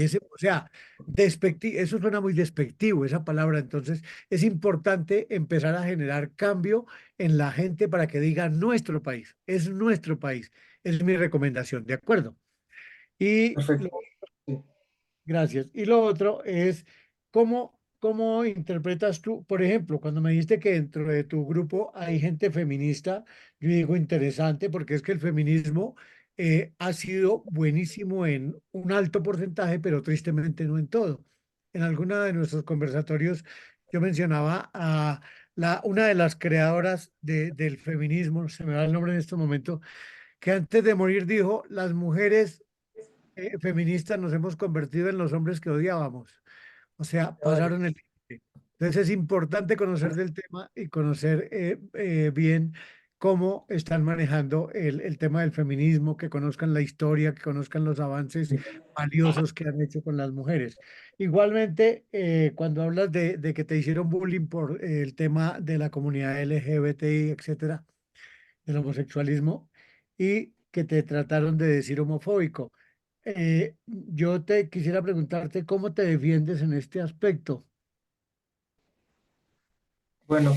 ese, o sea, eso suena muy despectivo, esa palabra. Entonces, es importante empezar a generar cambio en la gente para que diga nuestro país, es nuestro país. Es mi recomendación, ¿de acuerdo? Y Perfecto. Sí. gracias. Y lo otro es, ¿cómo interpretas tú, por ejemplo, cuando me dijiste que dentro de tu grupo hay gente feminista? Yo digo interesante porque es que el feminismo ha sido buenísimo en un alto porcentaje, pero tristemente no en todo. En alguna de nuestros conversatorios yo mencionaba a una de las creadoras del feminismo, se me va el nombre en este momento, que antes de morir dijo, las mujeres feministas nos hemos convertido en los hombres que odiábamos. O sea, pasaron el límite. Entonces es importante conocer del tema y conocer bien cómo están manejando el tema del feminismo, que conozcan la historia, que conozcan los avances valiosos que han hecho con las mujeres. Igualmente, cuando hablas de que te hicieron bullying por el tema de la comunidad LGBTI, etcétera, del homosexualismo, y que te trataron de decir homofóbico. Yo te quisiera preguntarte cómo te defiendes en este aspecto. Bueno,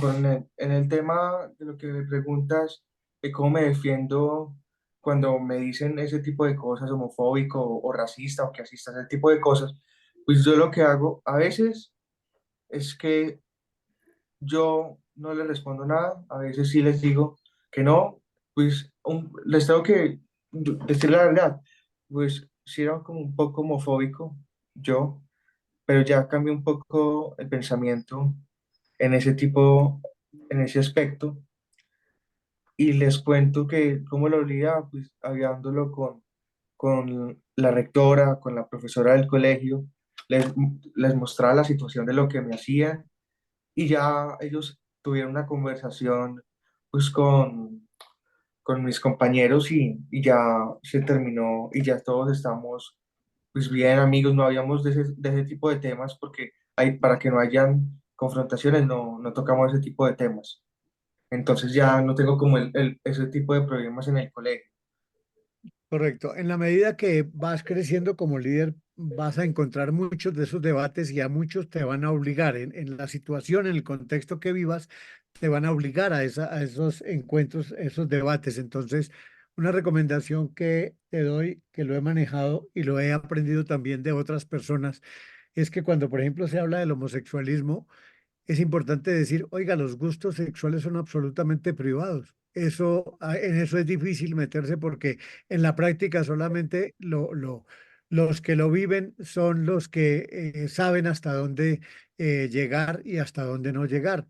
en el tema de lo que me preguntas, de cómo me defiendo cuando me dicen ese tipo de cosas, homofóbico o racista o clasista, ese tipo de cosas, pues yo lo que hago a veces es que yo no les respondo nada, a veces sí les digo que no, pues les tengo que decir la verdad, pues sí era como un poco homofóbico yo, pero ya cambié un poco el pensamiento en ese tipo, en ese aspecto, y les cuento que cómo lo lidiaba, pues hablándolo con la rectora, con la profesora del colegio, les, les mostraba la situación de lo que me hacían y ya ellos tuvieron una conversación pues con mis compañeros y ya se terminó y ya todos estamos pues bien amigos, no habíamos de ese tipo de temas porque para que no hayan confrontaciones no tocamos ese tipo de temas. Entonces ya no tengo como ese tipo de problemas en el colegio. Correcto. En la medida que vas creciendo como líder, vas a encontrar muchos de esos debates y a muchos te van a obligar, en la situación, en el contexto que vivas, te van a obligar a esos encuentros, esos debates. Entonces, una recomendación que te doy, que lo he manejado y lo he aprendido también de otras personas, es que cuando, por ejemplo, se habla del homosexualismo, es importante decir, oiga, los gustos sexuales son absolutamente privados. Eso, en eso es difícil meterse porque en la práctica solamente los que lo viven son los que saben hasta dónde llegar y hasta dónde no llegar.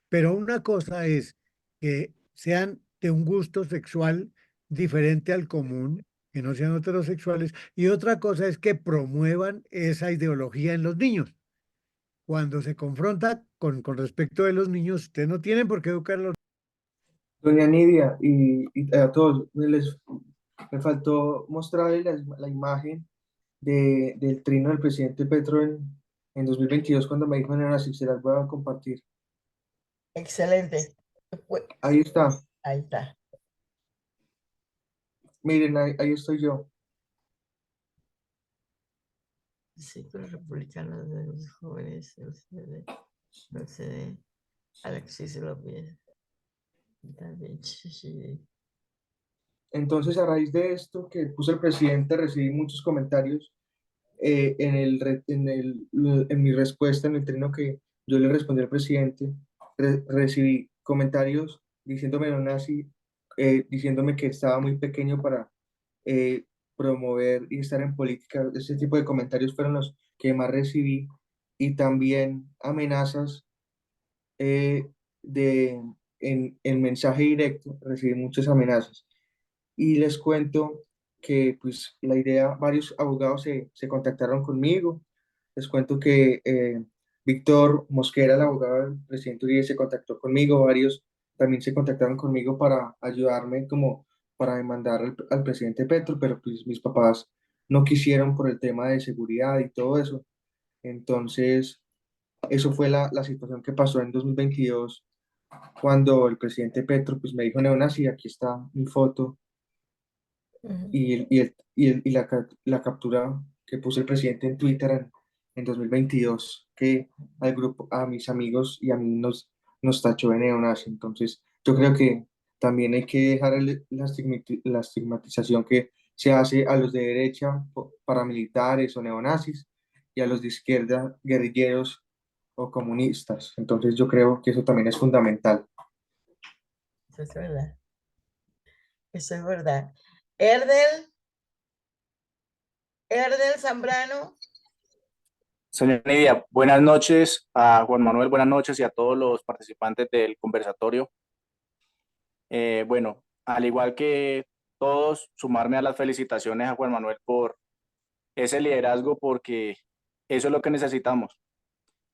Pero una cosa es que sean de un gusto sexual diferente al común, que no sean heterosexuales, y otra cosa es que promuevan esa ideología en los niños. Cuando se confronta con respecto de los niños, ustedes no tienen por qué educarlos. Doña Nidia y a todos, me faltó mostrarles la imagen del trino del presidente Petro en 2022 cuando me dijo neonazi, se las voy a compartir. Excelente. Ahí está, Ahí está. miren, ahí estoy yo. Círculo Republicano de los Jóvenes, el CD, Alexis López, David Chichi. Entonces, a raíz de esto que puso el presidente, recibí muchos comentarios en mi respuesta, en el trino que yo le respondí al presidente, recibí comentarios diciéndome neonazi, diciéndome que estaba muy pequeño para eh, promover y estar en política. Ese tipo de comentarios fueron los que más recibí y también amenazas eh, de, en mensaje directo, recibí muchas amenazas. Y les cuento que pues la idea, varios abogados se contactaron conmigo. Les cuento que Víctor Mosquera, el abogado del presidente Uribe, se contactó conmigo, varios también se contactaron conmigo para ayudarme como para demandar al presidente Petro, pero pues mis papás no quisieron por el tema de seguridad y todo eso. Entonces, eso fue la situación que pasó en 2022 cuando el presidente Petro pues me dijo neonazi, aquí está mi foto Ujú. y la captura que puso el presidente en Twitter en 2022, que al grupo, a mis amigos y a mí nos tachó de neonazi. Entonces, yo creo que también hay que dejar la estigmatización que se hace a los de derecha, paramilitares o neonazis, y a los de izquierda, guerrilleros o comunistas. Entonces, yo creo que eso también es fundamental. Eso es verdad. Eso es verdad. Erdel, Erdel Zambrano. Señor Nidia, buenas noches a Juan Manuel, buenas noches y a todos los participantes del conversatorio. Bueno, al igual que todos, sumarme a las felicitaciones a Juan Manuel por ese liderazgo, porque eso es lo que necesitamos,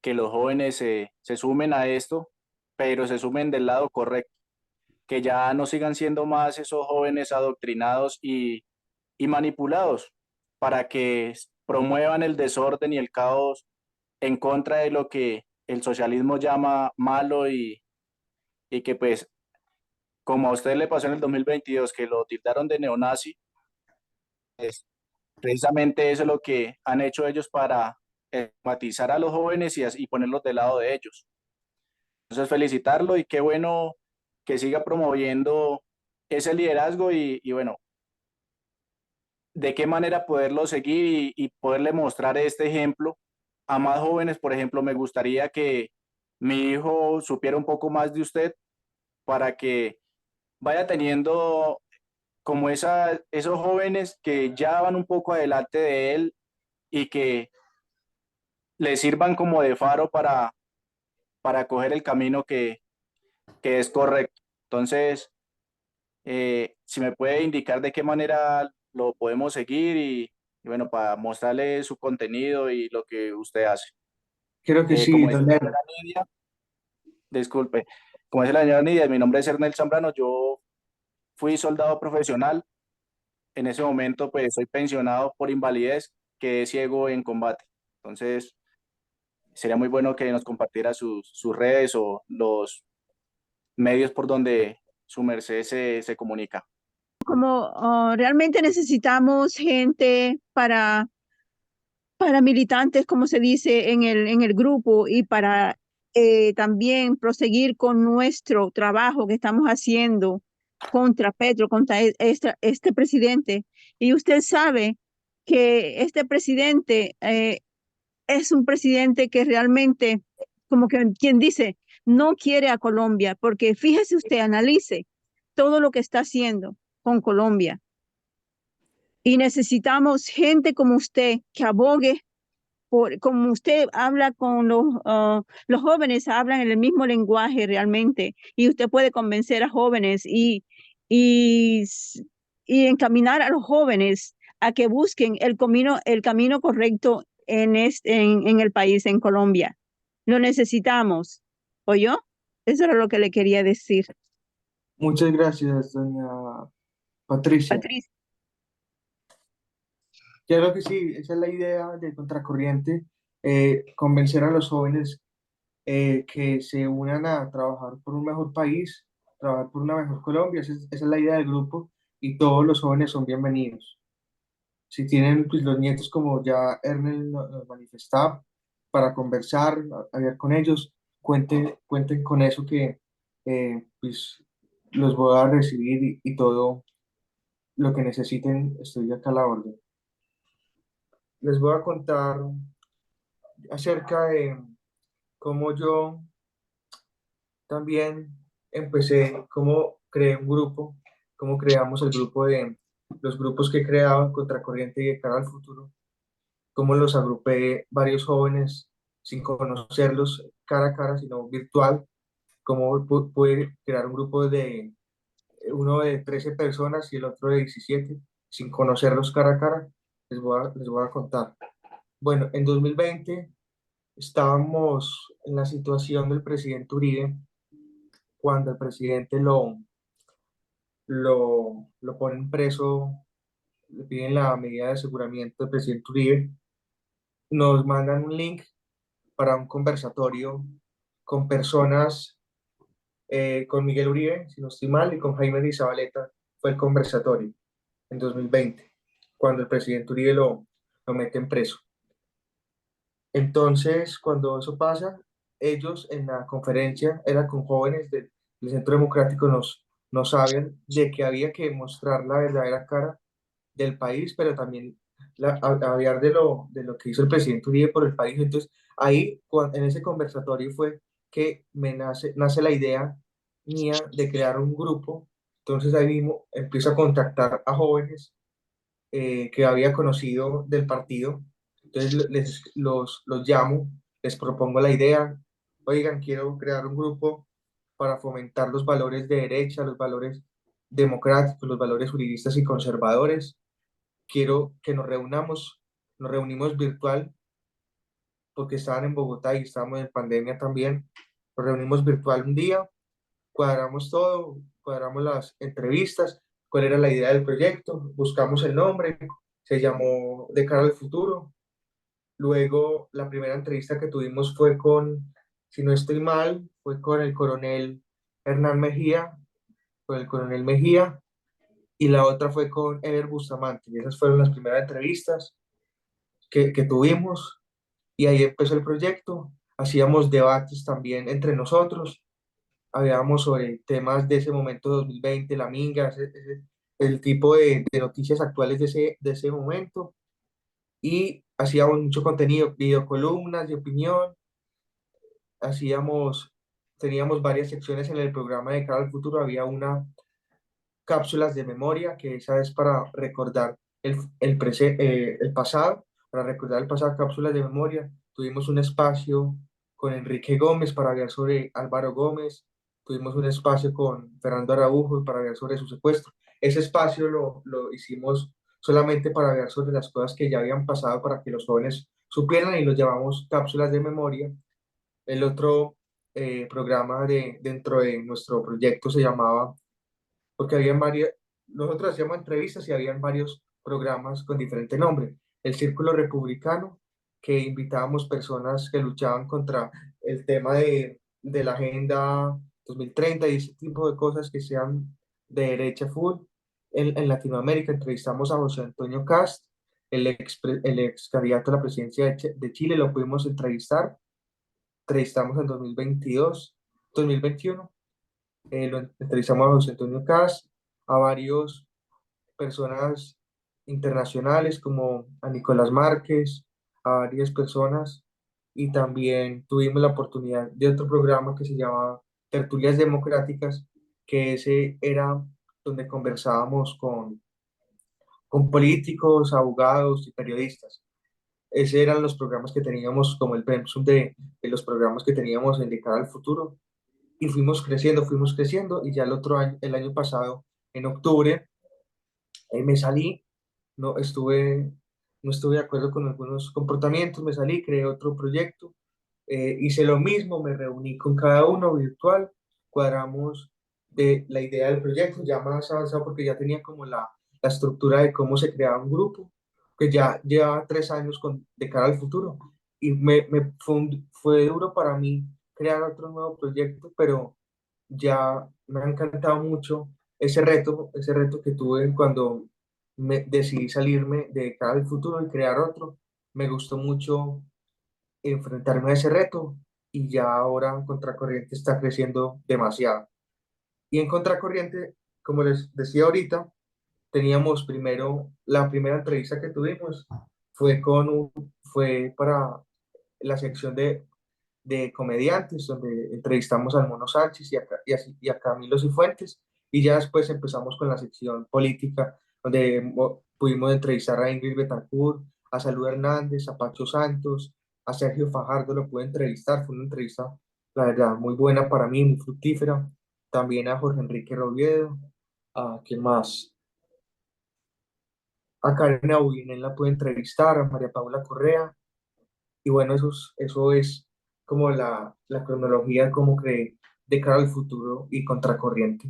que los jóvenes se sumen a esto, pero se sumen del lado correcto, que ya no sigan siendo más esos jóvenes adoctrinados y manipulados para que promuevan el desorden y el caos en contra de lo que el socialismo llama malo y que pues como a usted le pasó en el 2022 que lo tildaron de neonazi, pues precisamente eso es lo que han hecho ellos para matizar a los jóvenes y ponerlos del lado de ellos. Entonces felicitarlo y qué bueno que siga promoviendo ese liderazgo y bueno, de qué manera poderlo seguir y poderle mostrar este ejemplo a más jóvenes. Por ejemplo, me gustaría que mi hijo supiera un poco más de usted para que vaya teniendo como esos jóvenes que ya van un poco adelante de él y que le sirvan como de faro para coger el camino que es correcto. Entonces, si me puede indicar de qué manera lo podemos seguir y bueno, para mostrarle su contenido y lo que usted hace. Creo que sí, Como dice la doña. señora Nidia, disculpe, como dice la señora Nidia, mi nombre es Ernel Zambrano, yo fui soldado profesional, en ese momento pues soy pensionado por invalidez, quedé ciego en combate. Entonces, sería muy bueno que nos compartiera sus redes o los medios por donde su merced se comunica. como realmente necesitamos gente para militantes, como se dice en el grupo, y para también proseguir con nuestro trabajo que estamos haciendo contra Petro, contra este presidente. Y usted sabe que este presidente es un presidente que realmente, como que quien dice, no quiere a Colombia, porque fíjese usted, analice todo lo que está haciendo con Colombia. Y necesitamos gente como usted que abogue como usted habla con los jóvenes, hablan en el mismo lenguaje realmente, y usted puede convencer a jóvenes y, y encaminar a los jóvenes a que busquen el camino correcto en el país, en Colombia. Lo necesitamos. ¿Oyó? Eso era lo que le quería decir. Muchas gracias, doña Patricia. Patricia. Claro que sí, esa es la idea de Contracorriente, convencer a los jóvenes que se unan a trabajar por un mejor país, trabajar por una mejor Colombia. Esa es la idea del grupo y todos los jóvenes son bienvenidos. Si tienen pues, los nietos, como ya Ernest nos manifestaba, para conversar, hablar con ellos, cuenten con eso que pues, los voy a recibir y todo lo que necesiten, estoy acá a la orden. Les voy a contar acerca de cómo yo también empecé, cómo creé un grupo, cómo creamos el grupo de los grupos que creaban Contracorriente y de Cara al Futuro, cómo los agrupé varios jóvenes sin conocerlos cara a cara, sino virtual, cómo pude crear un grupo de uno de 13 personas y el otro de 17 sin conocerlos cara a cara. Les voy a contar. Bueno, en 2020 estábamos en la situación del presidente Uribe, cuando el presidente lo ponen preso, le piden la medida de aseguramiento del presidente Uribe, nos mandan un link para un conversatorio con personas, con Miguel Uribe, si no estoy mal, y con Jaime de Zabaleta, fue el conversatorio en 2020, cuando el presidente Uribe lo meten preso. Entonces, cuando eso pasa, ellos en la conferencia, era con jóvenes del Centro Democrático, nos sabían de que había que mostrar la verdadera cara del país, pero también hablar de lo que hizo el presidente Uribe por el país. Entonces, ahí, en ese conversatorio fue que nace la idea mía de crear un grupo. Entonces, ahí mismo empiezo a contactar a jóvenes que había conocido del partido. Entonces los llamo, les propongo la idea. Oigan, quiero crear un grupo para fomentar los valores de derecha, los valores democráticos, los valores juridistas y conservadores. Quiero que nos reunimos virtual, porque estaban en Bogotá y estábamos en pandemia también. Nos reunimos virtual un día, cuadramos todo, cuadramos las entrevistas, cuál era la idea del proyecto, buscamos el nombre, se llamó De Cara al Futuro. Luego, la primera entrevista que tuvimos fue con, si no estoy mal, fue con el coronel Hernán Mejía, con el coronel Mejía, y la otra fue con Ever Bustamante. Y esas fueron las primeras entrevistas que tuvimos, y ahí empezó el proyecto. Hacíamos debates también entre nosotros, hablábamos sobre temas de ese momento 2020, la minga, el tipo de noticias actuales de ese momento, y hacíamos mucho contenido, videocolumnas de opinión, teníamos varias secciones en el programa de Cara al Futuro. Había una cápsulas de memoria, que esa es para recordar el pasado, para recordar el pasado, cápsulas de memoria. Tuvimos un espacio con Enrique Gómez para hablar sobre Álvaro Gómez, tuvimos un espacio con Fernando Araujo para hablar sobre su secuestro. Ese espacio lo hicimos solamente para hablar sobre las cosas que ya habían pasado, para que los jóvenes supieran, y los llamamos cápsulas de memoria. El otro programa dentro de nuestro proyecto se llamaba, porque habían varias, nosotros hacíamos entrevistas y habían varios programas con diferente nombre. El Círculo Republicano, que invitábamos personas que luchaban contra el tema de la Agenda 2030 y ese tipo de cosas que sean de derecha full. en Latinoamérica. Entrevistamos a José Antonio Cast, el ex candidato a la presidencia de Chile, lo pudimos entrevistamos en 2021, lo entrevistamos a José Antonio Cast, a varios personas internacionales como a Nicolás Márquez, a varias personas, y también tuvimos la oportunidad de otro programa que se llamaba Tertulias Democráticas, que ese era donde conversábamos con políticos, abogados y periodistas. Esos eran los programas que teníamos como el pensum de los programas que teníamos en De Cara al Futuro. Y fuimos creciendo, y ya el otro año, el año pasado, en octubre, me salí, no estuve, no estuve de acuerdo con algunos comportamientos, me salí, creé otro proyecto, hice lo mismo, me reuní con cada uno virtual, cuadramos de la idea del proyecto, ya más avanzado porque ya tenía como la estructura de cómo se creaba un grupo, que ya llevaba 3 años de cara al futuro. Y fue duro para mí crear otro nuevo proyecto, pero ya me ha encantado mucho ese reto que tuve cuando decidí salirme de cara al futuro y crear otro. Me gustó mucho enfrentarme a ese reto, y ya ahora Contracorriente está creciendo demasiado. Y en Contracorriente, como les decía ahorita, teníamos la primera entrevista que tuvimos fue para la sección de comediantes, donde entrevistamos al Mono Sánchez y a Camilo Cifuentes, y ya después empezamos con la sección política, donde pudimos entrevistar a Ingrid Betancourt, a Salud Hernández, a Pacho Santos, a Sergio Fajardo, lo pude entrevistar, fue una entrevista, la verdad, muy buena para mí, muy fructífera. También a Jorge Enrique Robledo, a ¿quién más? A Karen Aubin la pude entrevistar, a María Paula Correa. Y bueno, eso es como la cronología, como que de cara al futuro y Contracorriente.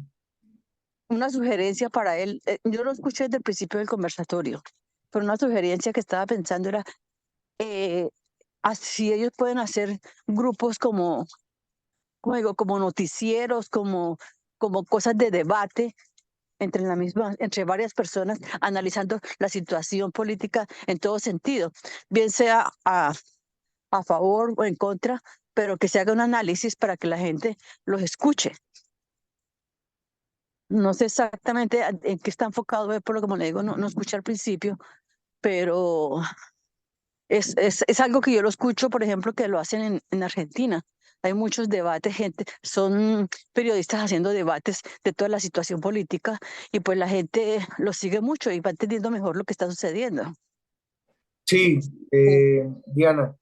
Una sugerencia para él, yo lo escuché desde el principio del conversatorio, pero una sugerencia que estaba pensando era, así ellos pueden hacer grupos como digo, como noticieros, como cosas de debate entre varias personas, analizando la situación política en todo sentido, bien sea a favor o en contra, pero que se haga un análisis para que la gente los escuche. No sé exactamente en qué está enfocado, por lo que como le digo, no escuché al principio, pero es algo que yo lo escucho, por ejemplo, que lo hacen en Argentina. Hay muchos debates, son periodistas haciendo debates de toda la situación política, y pues la gente lo sigue mucho y va entendiendo mejor lo que está sucediendo. Sí, Diana,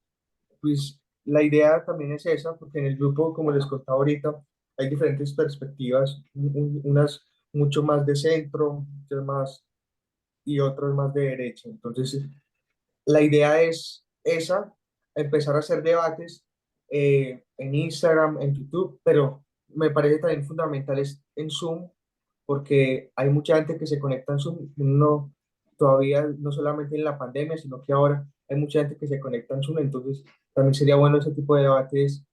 pues la idea también es esa, porque en el grupo, como les contaba ahorita, hay diferentes perspectivas, unas mucho más de centro, otras más, y otras más de derecha. Entonces, la idea es esa, empezar a hacer debates en Instagram, en YouTube, pero me parece también fundamental es en Zoom, porque hay mucha gente que se conecta en Zoom, no, todavía no solamente en la pandemia, sino que ahora hay mucha gente que se conecta en Zoom, entonces también sería bueno ese tipo de debates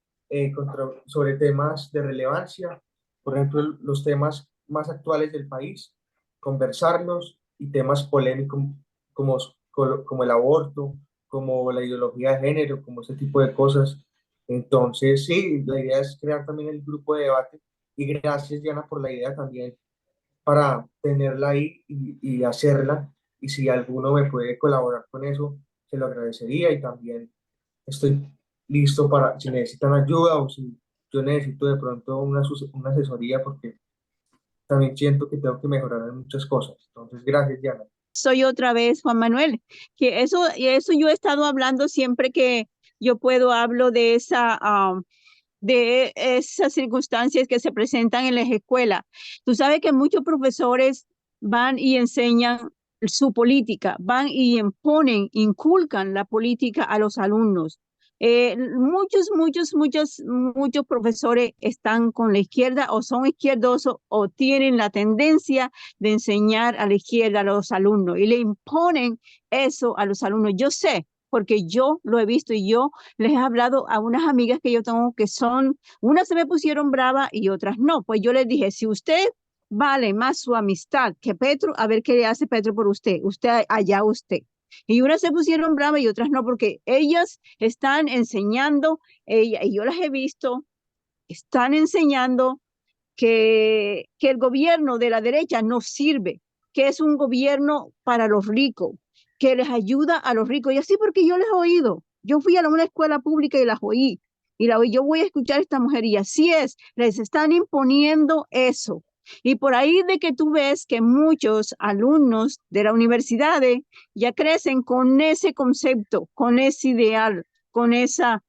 sobre temas de relevancia, por ejemplo, los temas más actuales del país, conversarlos, y temas polémicos como, como el aborto, como la ideología de género, como ese tipo de cosas. Entonces, sí, la idea es crear también el grupo de debate, y gracias, Diana, por la idea también para tenerla ahí y hacerla. Y si alguno me puede colaborar con eso, se lo agradecería. Y también estoy listo para si necesitan ayuda, o si yo necesito de pronto una asesoría, porque también siento que tengo que mejorar en muchas cosas. Entonces, gracias, Diana. Soy otra vez Juan Manuel, que eso yo he estado hablando siempre que yo puedo, hablo de de esas circunstancias que se presentan en las escuelas. Tú sabes que muchos profesores van y enseñan su política, van y inculcan la política a los alumnos. Muchos profesores están con la izquierda, o son izquierdosos, o tienen la tendencia de enseñar a la izquierda a los alumnos y le imponen eso a los alumnos. Yo sé, porque yo lo he visto, y yo les he hablado a unas amigas que yo tengo que unas se me pusieron brava y otras no. Pues yo les dije, si usted vale más su amistad que Petro, a ver qué le hace Petro por usted, usted allá usted. Y unas se pusieron bravas y otras no, porque ellas están enseñando, y yo las he visto, están enseñando que el gobierno de la derecha no sirve, que es un gobierno para los ricos, que les ayuda a los ricos. Y así porque yo les he oído. Yo fui a una escuela pública y las oí. Y la oí, yo voy a escuchar a esta mujer y así es, les están imponiendo eso. Y por ahí de que tú ves que muchos alumnos de la universidad ya crecen con ese concepto, con ese ideal, con esa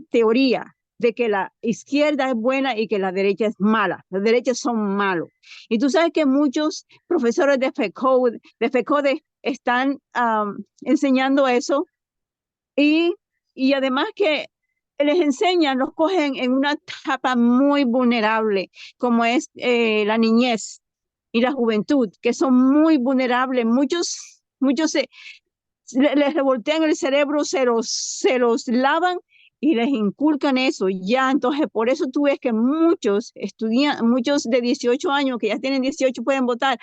teoría de que la izquierda es buena y que la derecha es mala. Las derechas son malos. Y tú sabes que muchos profesores de FECODE están enseñando eso y además que les enseñan, los cogen en una etapa muy vulnerable, como es la niñez y la juventud, que son muy vulnerables. Muchos les revoltean el cerebro, se los lavan y les inculcan eso ya. Entonces, por eso tú ves que muchos muchos de 18 años que ya tienen 18 pueden votar,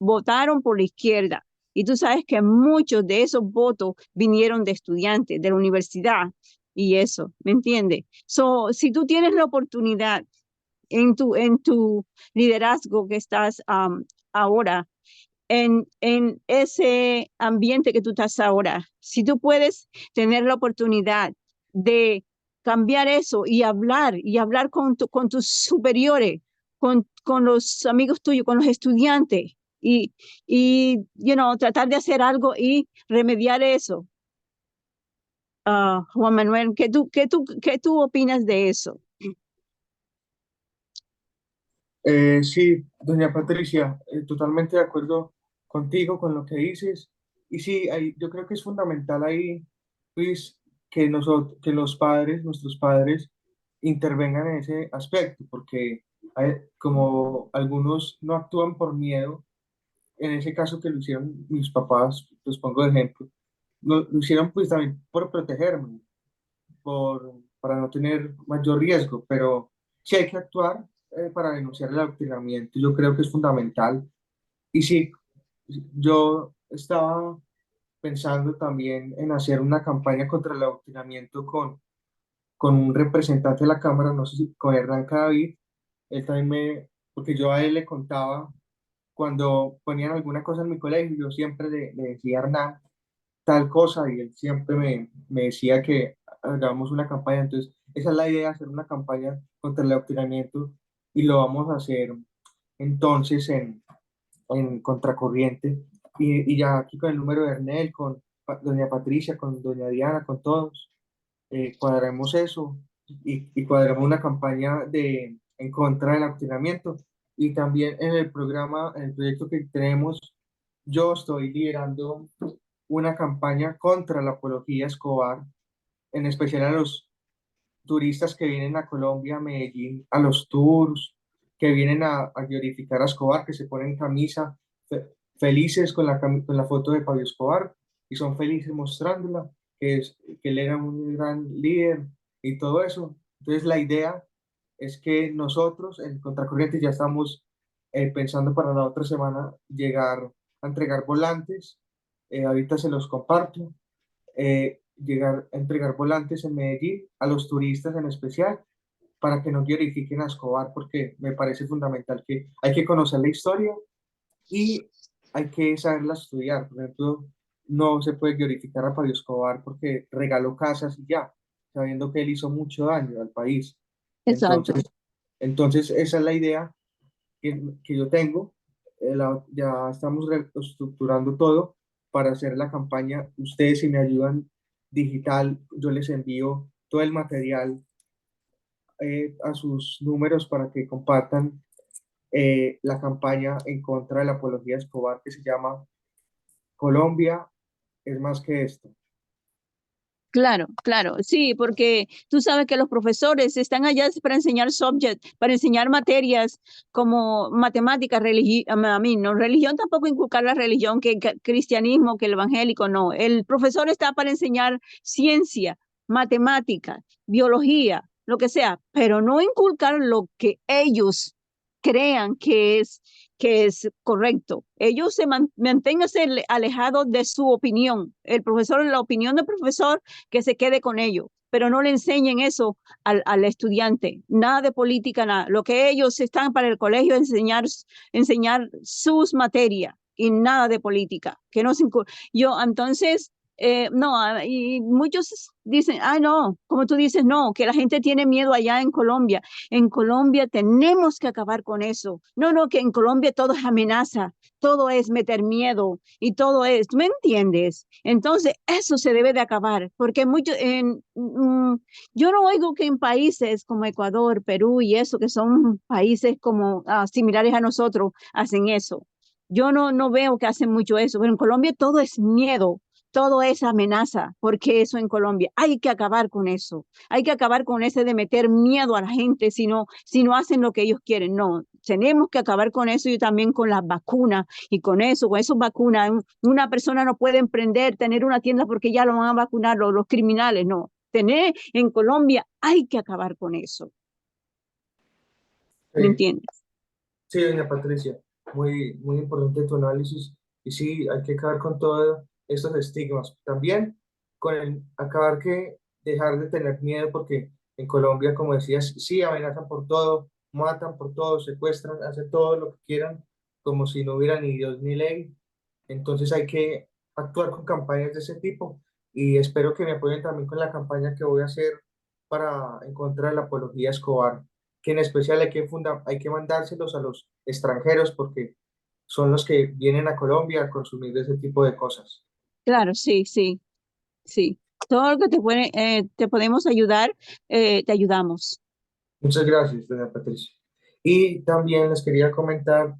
votaron por la izquierda. Y tú sabes que muchos de esos votos vinieron de estudiantes de la universidad y eso, ¿me entiendes? Si tú tienes la oportunidad en tu liderazgo que estás ahora, en ese ambiente que tú estás ahora, si tú puedes tener la oportunidad de cambiar eso y hablar con tus superiores, con los amigos tuyos, con los estudiantes y tratar de hacer algo y remediar eso. Juan Manuel, ¿qué tú opinas de eso? Sí, doña Patricia, totalmente de acuerdo contigo, con lo que dices. Y sí, yo creo que es fundamental ahí, Luis, que los padres, nuestros padres, intervengan en ese aspecto, porque como algunos no actúan por miedo, en ese caso que lo hicieron mis papás, los pongo de ejemplo, lo hicieron pues también por protegerme, para no tener mayor riesgo, pero sí hay que actuar para denunciar el adoctrinamiento, yo creo que es fundamental. Y sí, yo estaba pensando también en hacer una campaña contra el adoctrinamiento con un representante de la Cámara, no sé si con Hernán David, él también porque yo a él le contaba cuando ponían alguna cosa en mi colegio, yo siempre le decía a Hernán tal cosa y él siempre me decía que hagamos una campaña. Entonces, esa es la idea, hacer una campaña contra el adoctrinamiento y lo vamos a hacer entonces en Contracorriente y ya aquí con el número de Ernel, con doña Patricia, con doña Diana, con todos, cuadremos eso y cuadremos una campaña en contra del adoctrinamiento. Y también en el programa, en el proyecto que tenemos, yo estoy liderando una campaña contra la apología Escobar, en especial a los turistas que vienen a Colombia, a Medellín, a los tours, que vienen a glorificar a Escobar, que se ponen camisa, felices con la foto de Pablo Escobar, y son felices mostrándola, que él era un gran líder y todo eso. Entonces la idea es que nosotros en Contracorriente ya estamos pensando para la otra semana llegar a entregar volantes, ahorita se los comparto, llegar a entregar volantes en Medellín a los turistas en especial para que no glorifiquen a Escobar, porque me parece fundamental que hay que conocer la historia y hay que saberla estudiar. Por ejemplo, no se puede glorificar a Pablo Escobar porque regaló casas y ya, sabiendo que él hizo mucho daño al país. Exacto. Entonces esa es la idea que yo tengo. Ya estamos reestructurando todo para hacer la campaña. Ustedes, si me ayudan digital, yo les envío todo el material a sus números para que compartan la campaña en contra de la apología de Escobar, que se llama Colombia es más que esto. Claro, claro, sí, porque tú sabes que los profesores están allá para enseñar para enseñar materias como matemáticas, no, religión tampoco inculcar la religión, que cristianismo, que el evangélico, no. El profesor está para enseñar ciencia, matemática, biología, lo que sea, pero no inculcar lo que ellos crean que es correcto. Ellos manténganse alejados de su opinión. El profesor, la opinión del profesor, que se quede con ellos, pero no le enseñen eso al estudiante. Nada de política, nada. Lo que ellos están para el colegio es enseñar sus materias y nada de política. Que no se yo, entonces, no, y muchos dicen, no, como tú dices, no, que la gente tiene miedo allá en Colombia. En Colombia tenemos que acabar con eso. No, que en Colombia todo es amenaza, todo es meter miedo y todo es, ¿tú me entiendes? Entonces, eso se debe de acabar, porque yo no oigo que en países como Ecuador, Perú y eso, que son países como similares a nosotros, hacen eso. Yo no veo que hacen mucho eso, pero en Colombia todo es miedo. Todo es amenaza, porque eso en Colombia, hay que acabar con eso. Hay que acabar con ese de meter miedo a la gente si no hacen lo que ellos quieren. No, tenemos que acabar con eso y también con las vacunas. Y con esas vacunas, una persona no puede emprender, tener una tienda porque ya lo van a vacunar los criminales. No, en Colombia hay que acabar con eso. ¿Me entiendes? Sí, doña Patricia, muy importante tu análisis. Y sí, hay que acabar con todos estos estigmas. También dejar de tener miedo, porque en Colombia, como decías, sí amenazan por todo, matan por todo, secuestran, hacen todo lo que quieran, como si no hubiera ni Dios ni ley. Entonces hay que actuar con campañas de ese tipo. Y espero que me apoyen también con la campaña que voy a hacer en contra de la apología Escobar, que en especial hay que mandárselos a los extranjeros, porque son los que vienen a Colombia a consumir ese tipo de cosas. Claro, sí. Todo lo que te podemos ayudar, te ayudamos. Muchas gracias, doña Patricia. Y también les quería comentar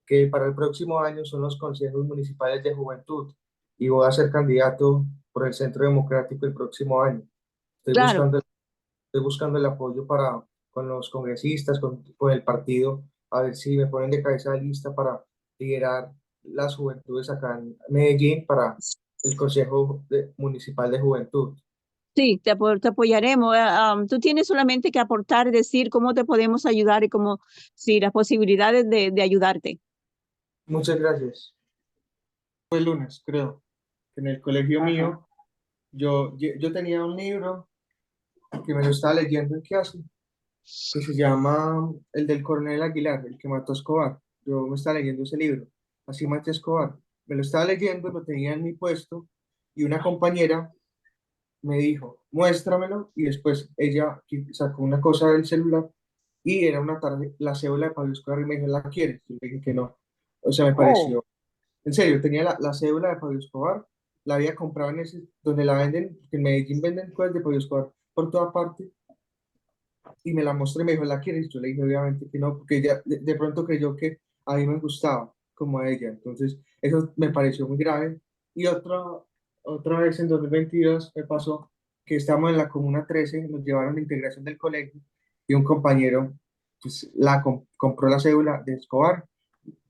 que para el próximo año son los consejos municipales de juventud y voy a ser candidato por el Centro Democrático el próximo año. Estoy Claro. buscando, estoy buscando el apoyo con los congresistas, con el partido, a ver si me ponen de cabeza de lista para liderar las juventudes acá en Medellín para el Municipal de Juventud. Sí, te apoyaremos. Tú tienes solamente que aportar, decir cómo te podemos ayudar y las posibilidades de ayudarte. Muchas gracias. Fue el lunes, creo, que en el colegio mío yo tenía un libro que me lo estaba leyendo en clase, que se llama El del Coronel Aguilar, el que mató a Escobar. Yo me estaba leyendo ese libro, así maté a Escobar. Me lo estaba leyendo, lo tenía en mi puesto y una compañera me dijo, muéstramelo, y después ella sacó una cosa del celular y era la cédula de Pablo Escobar y me dijo, ¿la quieres? Yo le dije que no. O sea, me pareció, en serio, tenía la cédula de Pablo Escobar, la había comprado donde la venden, porque en Medellín venden cosas de Pablo Escobar por toda parte, y me la mostré y me dijo, ¿la quieres? Yo le dije obviamente que no, porque ella de pronto creyó que a mí me gustaba como a ella. Entonces, eso me pareció muy grave. Y otra vez en 2022 me pasó que estábamos en la Comuna 13, nos llevaron a integración del colegio y un compañero pues, compró la cédula de Escobar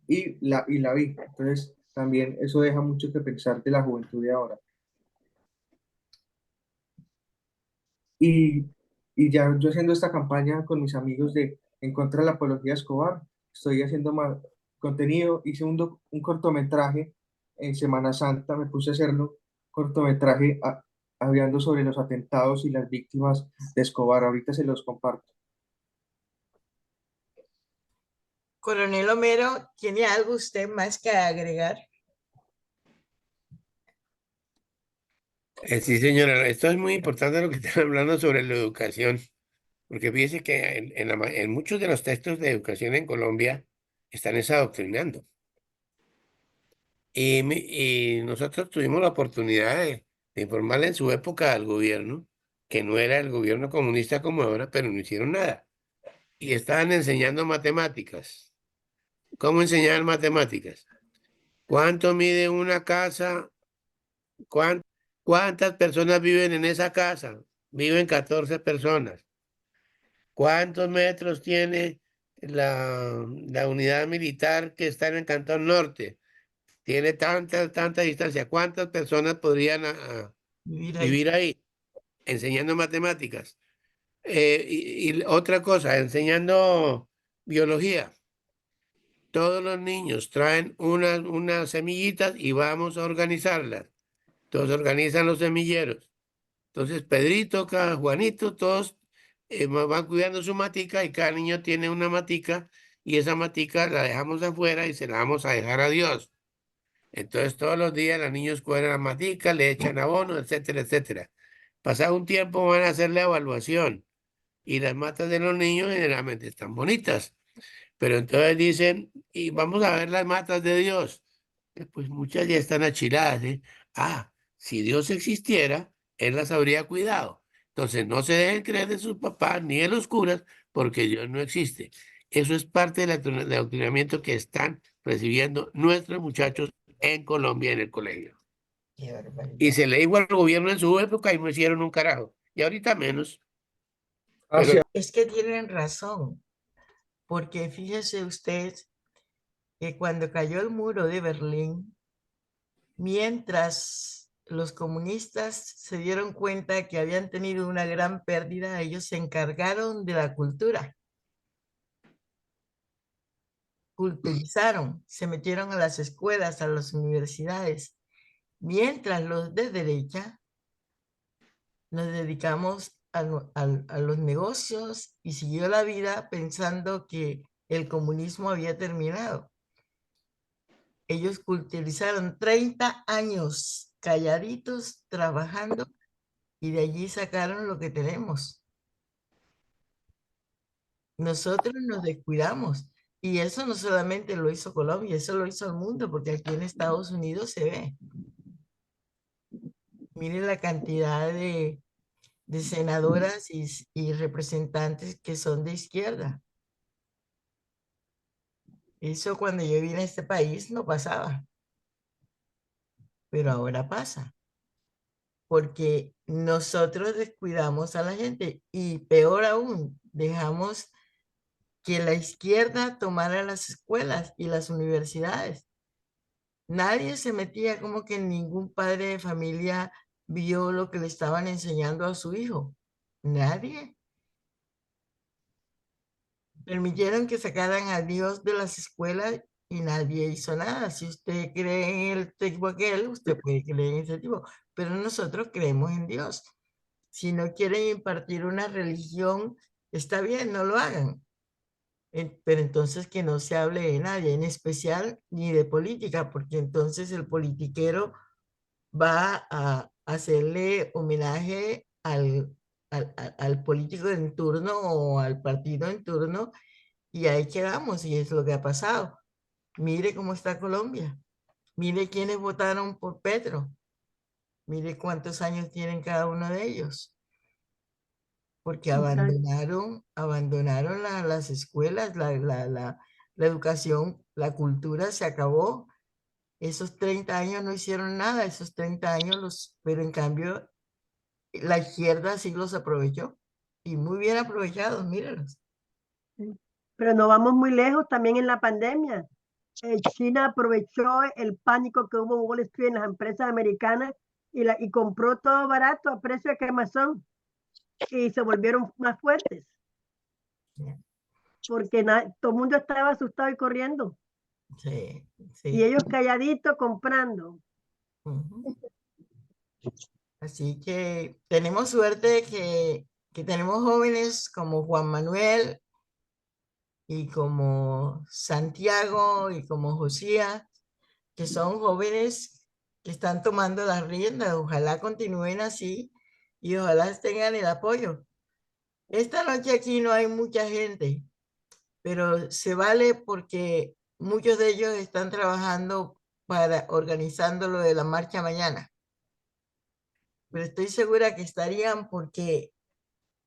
y la vi. Entonces, también eso deja mucho que pensar de la juventud de ahora. Y, y ya yo haciendo esta campaña con mis amigos en contra de la apología Escobar, estoy haciendo más contenido, hice un cortometraje en Semana Santa, me puse a hacerlo, cortometraje hablando sobre los atentados y las víctimas de Escobar, ahorita se los comparto. Coronel Homero, ¿tiene algo usted más que agregar? Sí, señora, esto es muy importante lo que están hablando sobre la educación, porque fíjese que en muchos de los textos de educación en Colombia están adoctrinando. Y nosotros tuvimos la oportunidad de informarle en su época al gobierno, que no era el gobierno comunista como ahora, pero no hicieron nada. Y estaban enseñando matemáticas. ¿Cómo enseñar matemáticas? ¿Cuánto mide una casa? ¿Cuántas personas viven en esa casa? Viven 14 personas. ¿Cuántos metros tiene la unidad militar que está en el Cantón Norte? Tiene tanta distancia. ¿Cuántas personas podrían vivir ahí? Enseñando matemáticas. Y otra cosa, enseñando biología. todos los niños traen unas semillitas y vamos a organizarlas. Entonces organizan los semilleros. Entonces Pedrito, Juanito, todos van cuidando su matica y cada niño tiene una matica y esa matica la dejamos afuera y se la vamos a dejar a Dios. Entonces todos los días los niños cogen la matica, le echan abono, etcétera, etcétera. Pasado un tiempo van a hacer la evaluación y las matas de los niños generalmente están bonitas. Pero entonces dicen, y vamos a ver las matas de Dios. Pues muchas ya están achiladas, ¿eh? Ah, si Dios existiera, Él las habría cuidado. Entonces no se dejen creer de sus papás ni de los curas, porque Dios no existe. Eso es parte del adoctrinamiento que están recibiendo nuestros muchachos en Colombia en el colegio. Qué Y barbaridad. se le dijo al gobierno en su época y no hicieron un carajo. Y ahorita menos. Hacia Es que tienen razón, porque fíjese usted que cuando cayó el muro de Berlín, mientras los comunistas se dieron cuenta que habían tenido una gran pérdida, ellos se encargaron de la cultura, culturizaron, se metieron a las escuelas, a las universidades, mientras los de derecha nos dedicamos a los negocios y siguió la vida pensando que el comunismo había terminado. Ellos culturizaron 30 años calladitos trabajando y de allí sacaron lo que tenemos. Nosotros nos descuidamos y eso no solamente lo hizo Colombia, eso lo hizo el mundo, porque aquí en Estados Unidos se ve. Miren la cantidad de senadoras y representantes que son de izquierda. Eso cuando yo vine a este país no pasaba, pero ahora pasa, porque nosotros descuidamos a la gente y peor aún, dejamos que la izquierda tomara las escuelas y las universidades. Nadie se metía, como que ningún padre de familia vio lo que le estaban enseñando a su hijo. Nadie. Permitieron que sacaran a Dios de las escuelas y nadie hizo nada. Si usted cree en el tipo aquel, usted puede creer en ese tipo, pero nosotros creemos en Dios. Si no quieren impartir una religión, está bien, no lo hagan. Pero entonces que no se hable de nadie, en especial ni de política, porque entonces el politiquero va a hacerle homenaje al político en turno o al partido en turno y ahí quedamos y es lo que ha pasado. Mire cómo está Colombia, mire quiénes votaron por Petro, mire cuántos años tienen cada uno de ellos, porque abandonaron las escuelas, la educación, la cultura se acabó. Esos 30 años no hicieron nada, esos 30 años pero en cambio la izquierda sí los aprovechó y muy bien aprovechados, mírenlos. Pero no vamos muy lejos también en la pandemia. China aprovechó el pánico que hubo en Wall Street en las empresas americanas y compró todo barato a precio de quemazón y se volvieron más fuertes porque todo el mundo estaba asustado y corriendo. Sí, Y sí. ellos calladitos comprando. Ujú. Así que tenemos suerte que tenemos jóvenes como Juan Manuel y como Santiago y como Josía, que son jóvenes que están tomando las riendas. Ojalá continúen así y ojalá tengan el apoyo. Esta noche aquí no hay mucha gente, pero se vale porque muchos de ellos están trabajando para organizando lo de la marcha mañana. Pero estoy segura que estarían porque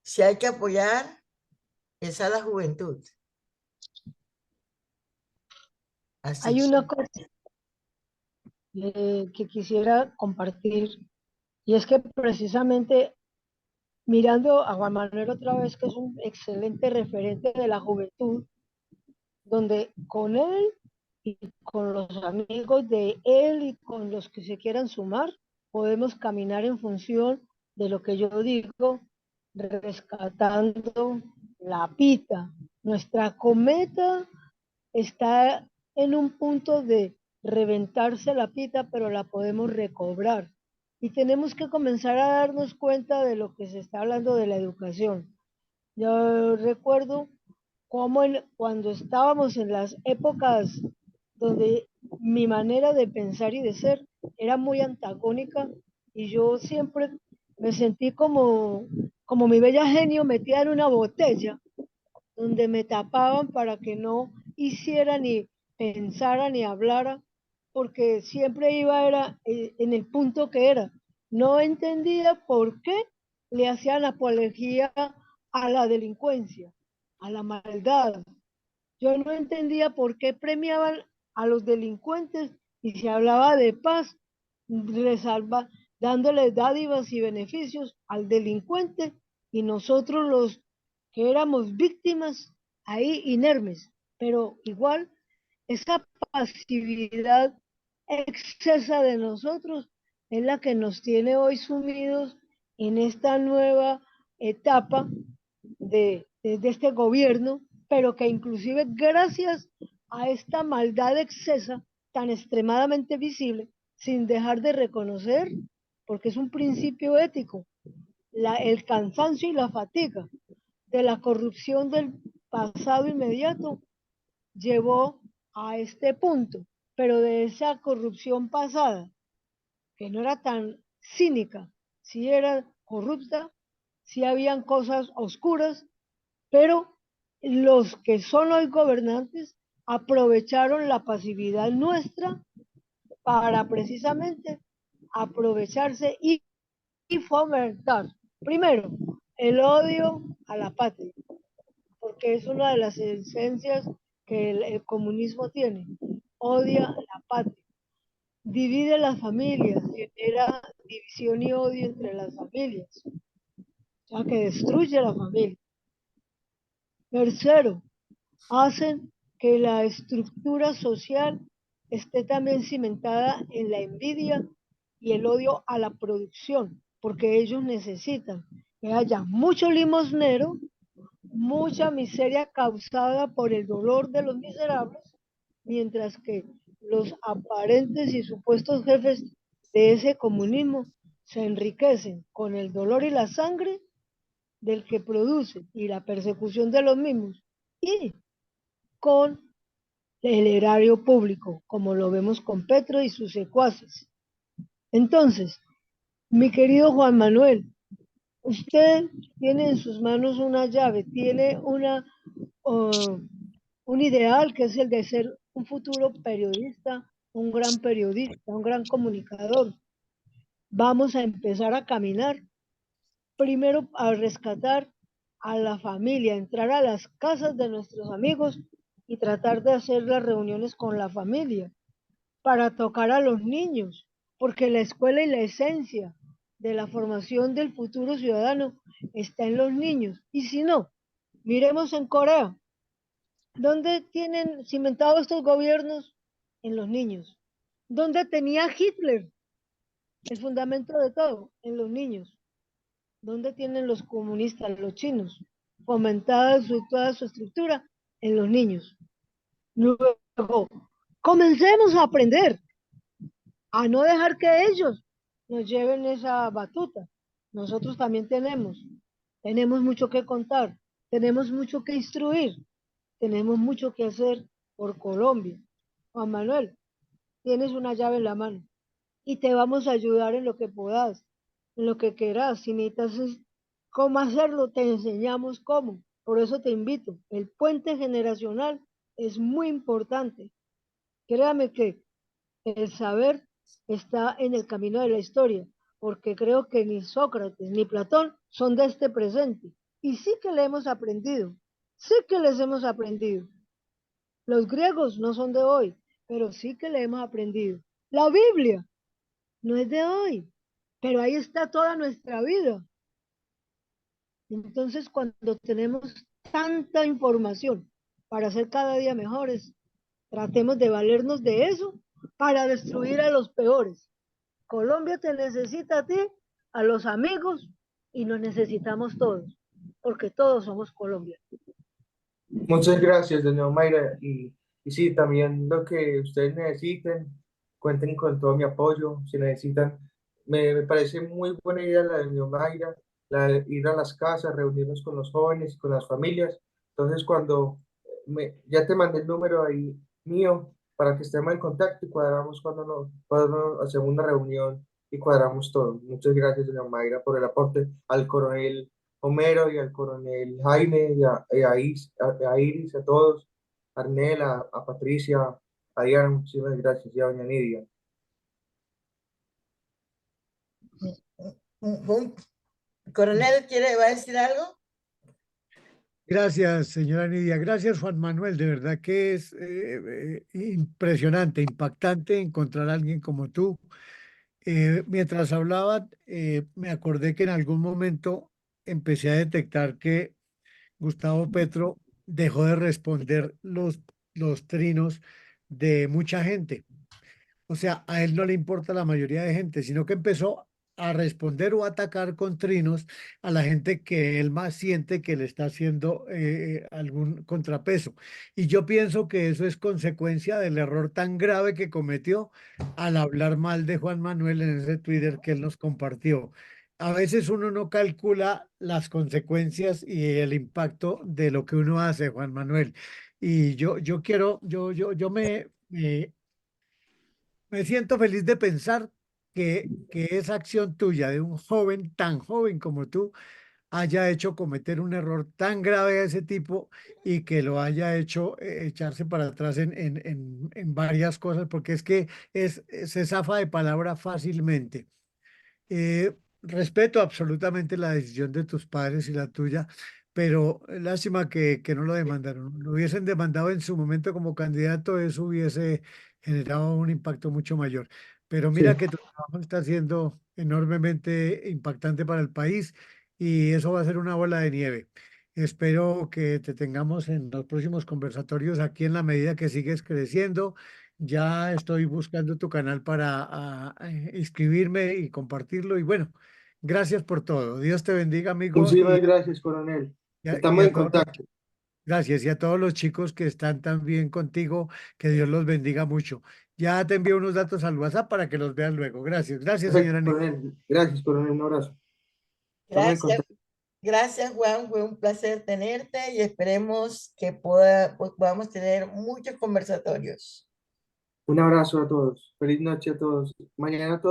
si hay que apoyar es a la juventud. Así Hay que una cosa que quisiera compartir y es que precisamente mirando a Juan Manuel otra vez, que es un excelente referente de la juventud, donde con él y con los amigos de él y con los que se quieran sumar, podemos caminar en función de lo que yo digo, rescatando la pita. Nuestra cometa está en un punto de reventarse la pita, pero la podemos recobrar. Y tenemos que comenzar a darnos cuenta de lo que se está hablando de la educación. Yo recuerdo cómo cuando estábamos en las épocas donde mi manera de pensar y de ser era muy antagónica y yo siempre me sentí como mi bella genio metida en una botella donde me tapaban para que no hiciera ni pensara ni hablara, porque siempre era en el punto que era. No entendía por qué le hacían apología a la delincuencia, a la maldad. Yo no entendía por qué premiaban a los delincuentes y se hablaba de paz, dándole dádivas y beneficios al delincuente y nosotros los que éramos víctimas ahí inermes. Pero igual esa pasividad excesa de nosotros es la que nos tiene hoy sumidos en esta nueva etapa de este gobierno, pero que inclusive gracias a esta maldad excesa tan extremadamente visible, sin dejar de reconocer, porque es un principio ético, el cansancio y la fatiga de la corrupción del pasado inmediato llevó a este punto, pero de esa corrupción pasada, que no era tan cínica, sí era corrupta, sí habían cosas oscuras, pero los que son hoy gobernantes aprovecharon la pasividad nuestra para precisamente aprovecharse y fomentar, primero, el odio a la patria, porque es una de las esencias que el comunismo tiene, odia la patria, divide las familias, genera división y odio entre las familias, o sea que destruye la familia. Tercero, hacen que la estructura social esté también cimentada en la envidia y el odio a la producción, porque ellos necesitan que haya mucho limosnero, mucha miseria causada por el dolor de los miserables, mientras que los aparentes y supuestos jefes de ese comunismo se enriquecen con el dolor y la sangre del que produce y la persecución de los mismos y con el erario público, como lo vemos con Petro y sus secuaces. Entonces, mi querido Juan Manuel, usted tiene en sus manos una llave, tiene un ideal que es el de ser un futuro periodista, un gran periodista, un gran comunicador. Vamos a empezar a caminar, primero a rescatar a la familia, entrar a las casas de nuestros amigos y tratar de hacer las reuniones con la familia para tocar a los niños, porque la escuela y la esencia de la formación del futuro ciudadano está en los niños. Y si no, miremos en Corea, ¿dónde tienen cimentados estos gobiernos? En los niños. ¿Dónde tenía Hitler el fundamento de todo? En los niños. ¿Dónde tienen los comunistas, los chinos? Fomentada toda su estructura en los niños. Luego, comencemos a aprender, a no dejar que ellos nos lleven esa batuta. Nosotros también tenemos mucho que contar, tenemos mucho que instruir, tenemos mucho que hacer por Colombia. Juan Manuel, tienes una llave en la mano y te vamos a ayudar en lo que puedas, en lo que quieras. Si necesitas cómo hacerlo, te enseñamos cómo. Por eso te invito. El puente generacional es muy importante. Créame que el saber está en el camino de la historia, porque creo que ni Sócrates ni Platón son de este presente. Y sí que le hemos aprendido, sí que les hemos aprendido. Los griegos no son de hoy, pero sí que le hemos aprendido. La Biblia no es de hoy, pero ahí está toda nuestra vida. Entonces, cuando tenemos tanta información para ser cada día mejores, tratemos de valernos de eso para destruir a los peores. Colombia te necesita a ti, a los amigos, y nos necesitamos todos, porque todos somos Colombia. Muchas gracias, doña Mayra. Y Y sí, también lo que ustedes necesiten, cuenten con todo mi apoyo. Si necesitan, me parece muy buena idea la de mi Mayra, la de ir a las casas, reunirnos con los jóvenes, con las familias. Entonces, cuando ya te mandé el número ahí mío para que estemos en contacto y cuadramos cuando hacemos una reunión y cuadramos todo. Muchas gracias, doña Mayra, por el aporte al coronel Homero y al coronel Jaime y a Iris, a todos. Arnel, a Patricia, a Diana, muchísimas gracias, y a doña Nidia. Coronel, ¿va a decir algo? Gracias, señora Nidia. Gracias, Juan Manuel. De verdad que es impresionante, impactante encontrar a alguien como tú. Mientras hablaba, me acordé que en algún momento empecé a detectar que Gustavo Petro dejó de responder los trinos de mucha gente. O sea, a él no le importa la mayoría de gente, sino que empezó a responder o atacar con trinos a la gente que él más siente que le está haciendo algún contrapeso. Y yo pienso que eso es consecuencia del error tan grave que cometió al hablar mal de Juan Manuel en ese Twitter que él nos compartió. A veces uno no calcula las consecuencias y el impacto de lo que uno hace, Juan Manuel. Y yo quiero, me siento feliz de pensar que esa acción tuya de un joven tan joven como tú haya hecho cometer un error tan grave a ese tipo y que lo haya hecho echarse para atrás en varias cosas, porque es que se zafa de palabra fácilmente. Respeto absolutamente la decisión de tus padres y la tuya, pero lástima que no lo demandaron. Lo hubiesen demandado en su momento como candidato, eso hubiese generado un impacto mucho mayor. Pero Sí, mira que tu trabajo está siendo enormemente impactante para el país y eso va a ser una bola de nieve. Espero que te tengamos en los próximos conversatorios aquí en la medida que sigues creciendo. Ya estoy buscando tu canal para inscribirme y compartirlo. Y bueno, gracias por todo. Dios te bendiga, amigo. muchísimas gracias, coronel. Y Estamos a en todos, contacto. gracias. Y a todos los chicos que están también contigo, que Dios los bendiga mucho. Ya te envío unos datos al WhatsApp para que los veas luego. Gracias. Gracias, Perfecto, señora Nidia. coronel. Gracias, coronel. Un abrazo. Estamos en Gracias, contacto. gracias Juan, fue un placer tenerte y esperemos que podamos tener muchos conversatorios. Un abrazo a todos. Feliz noche a todos. Mañana todos.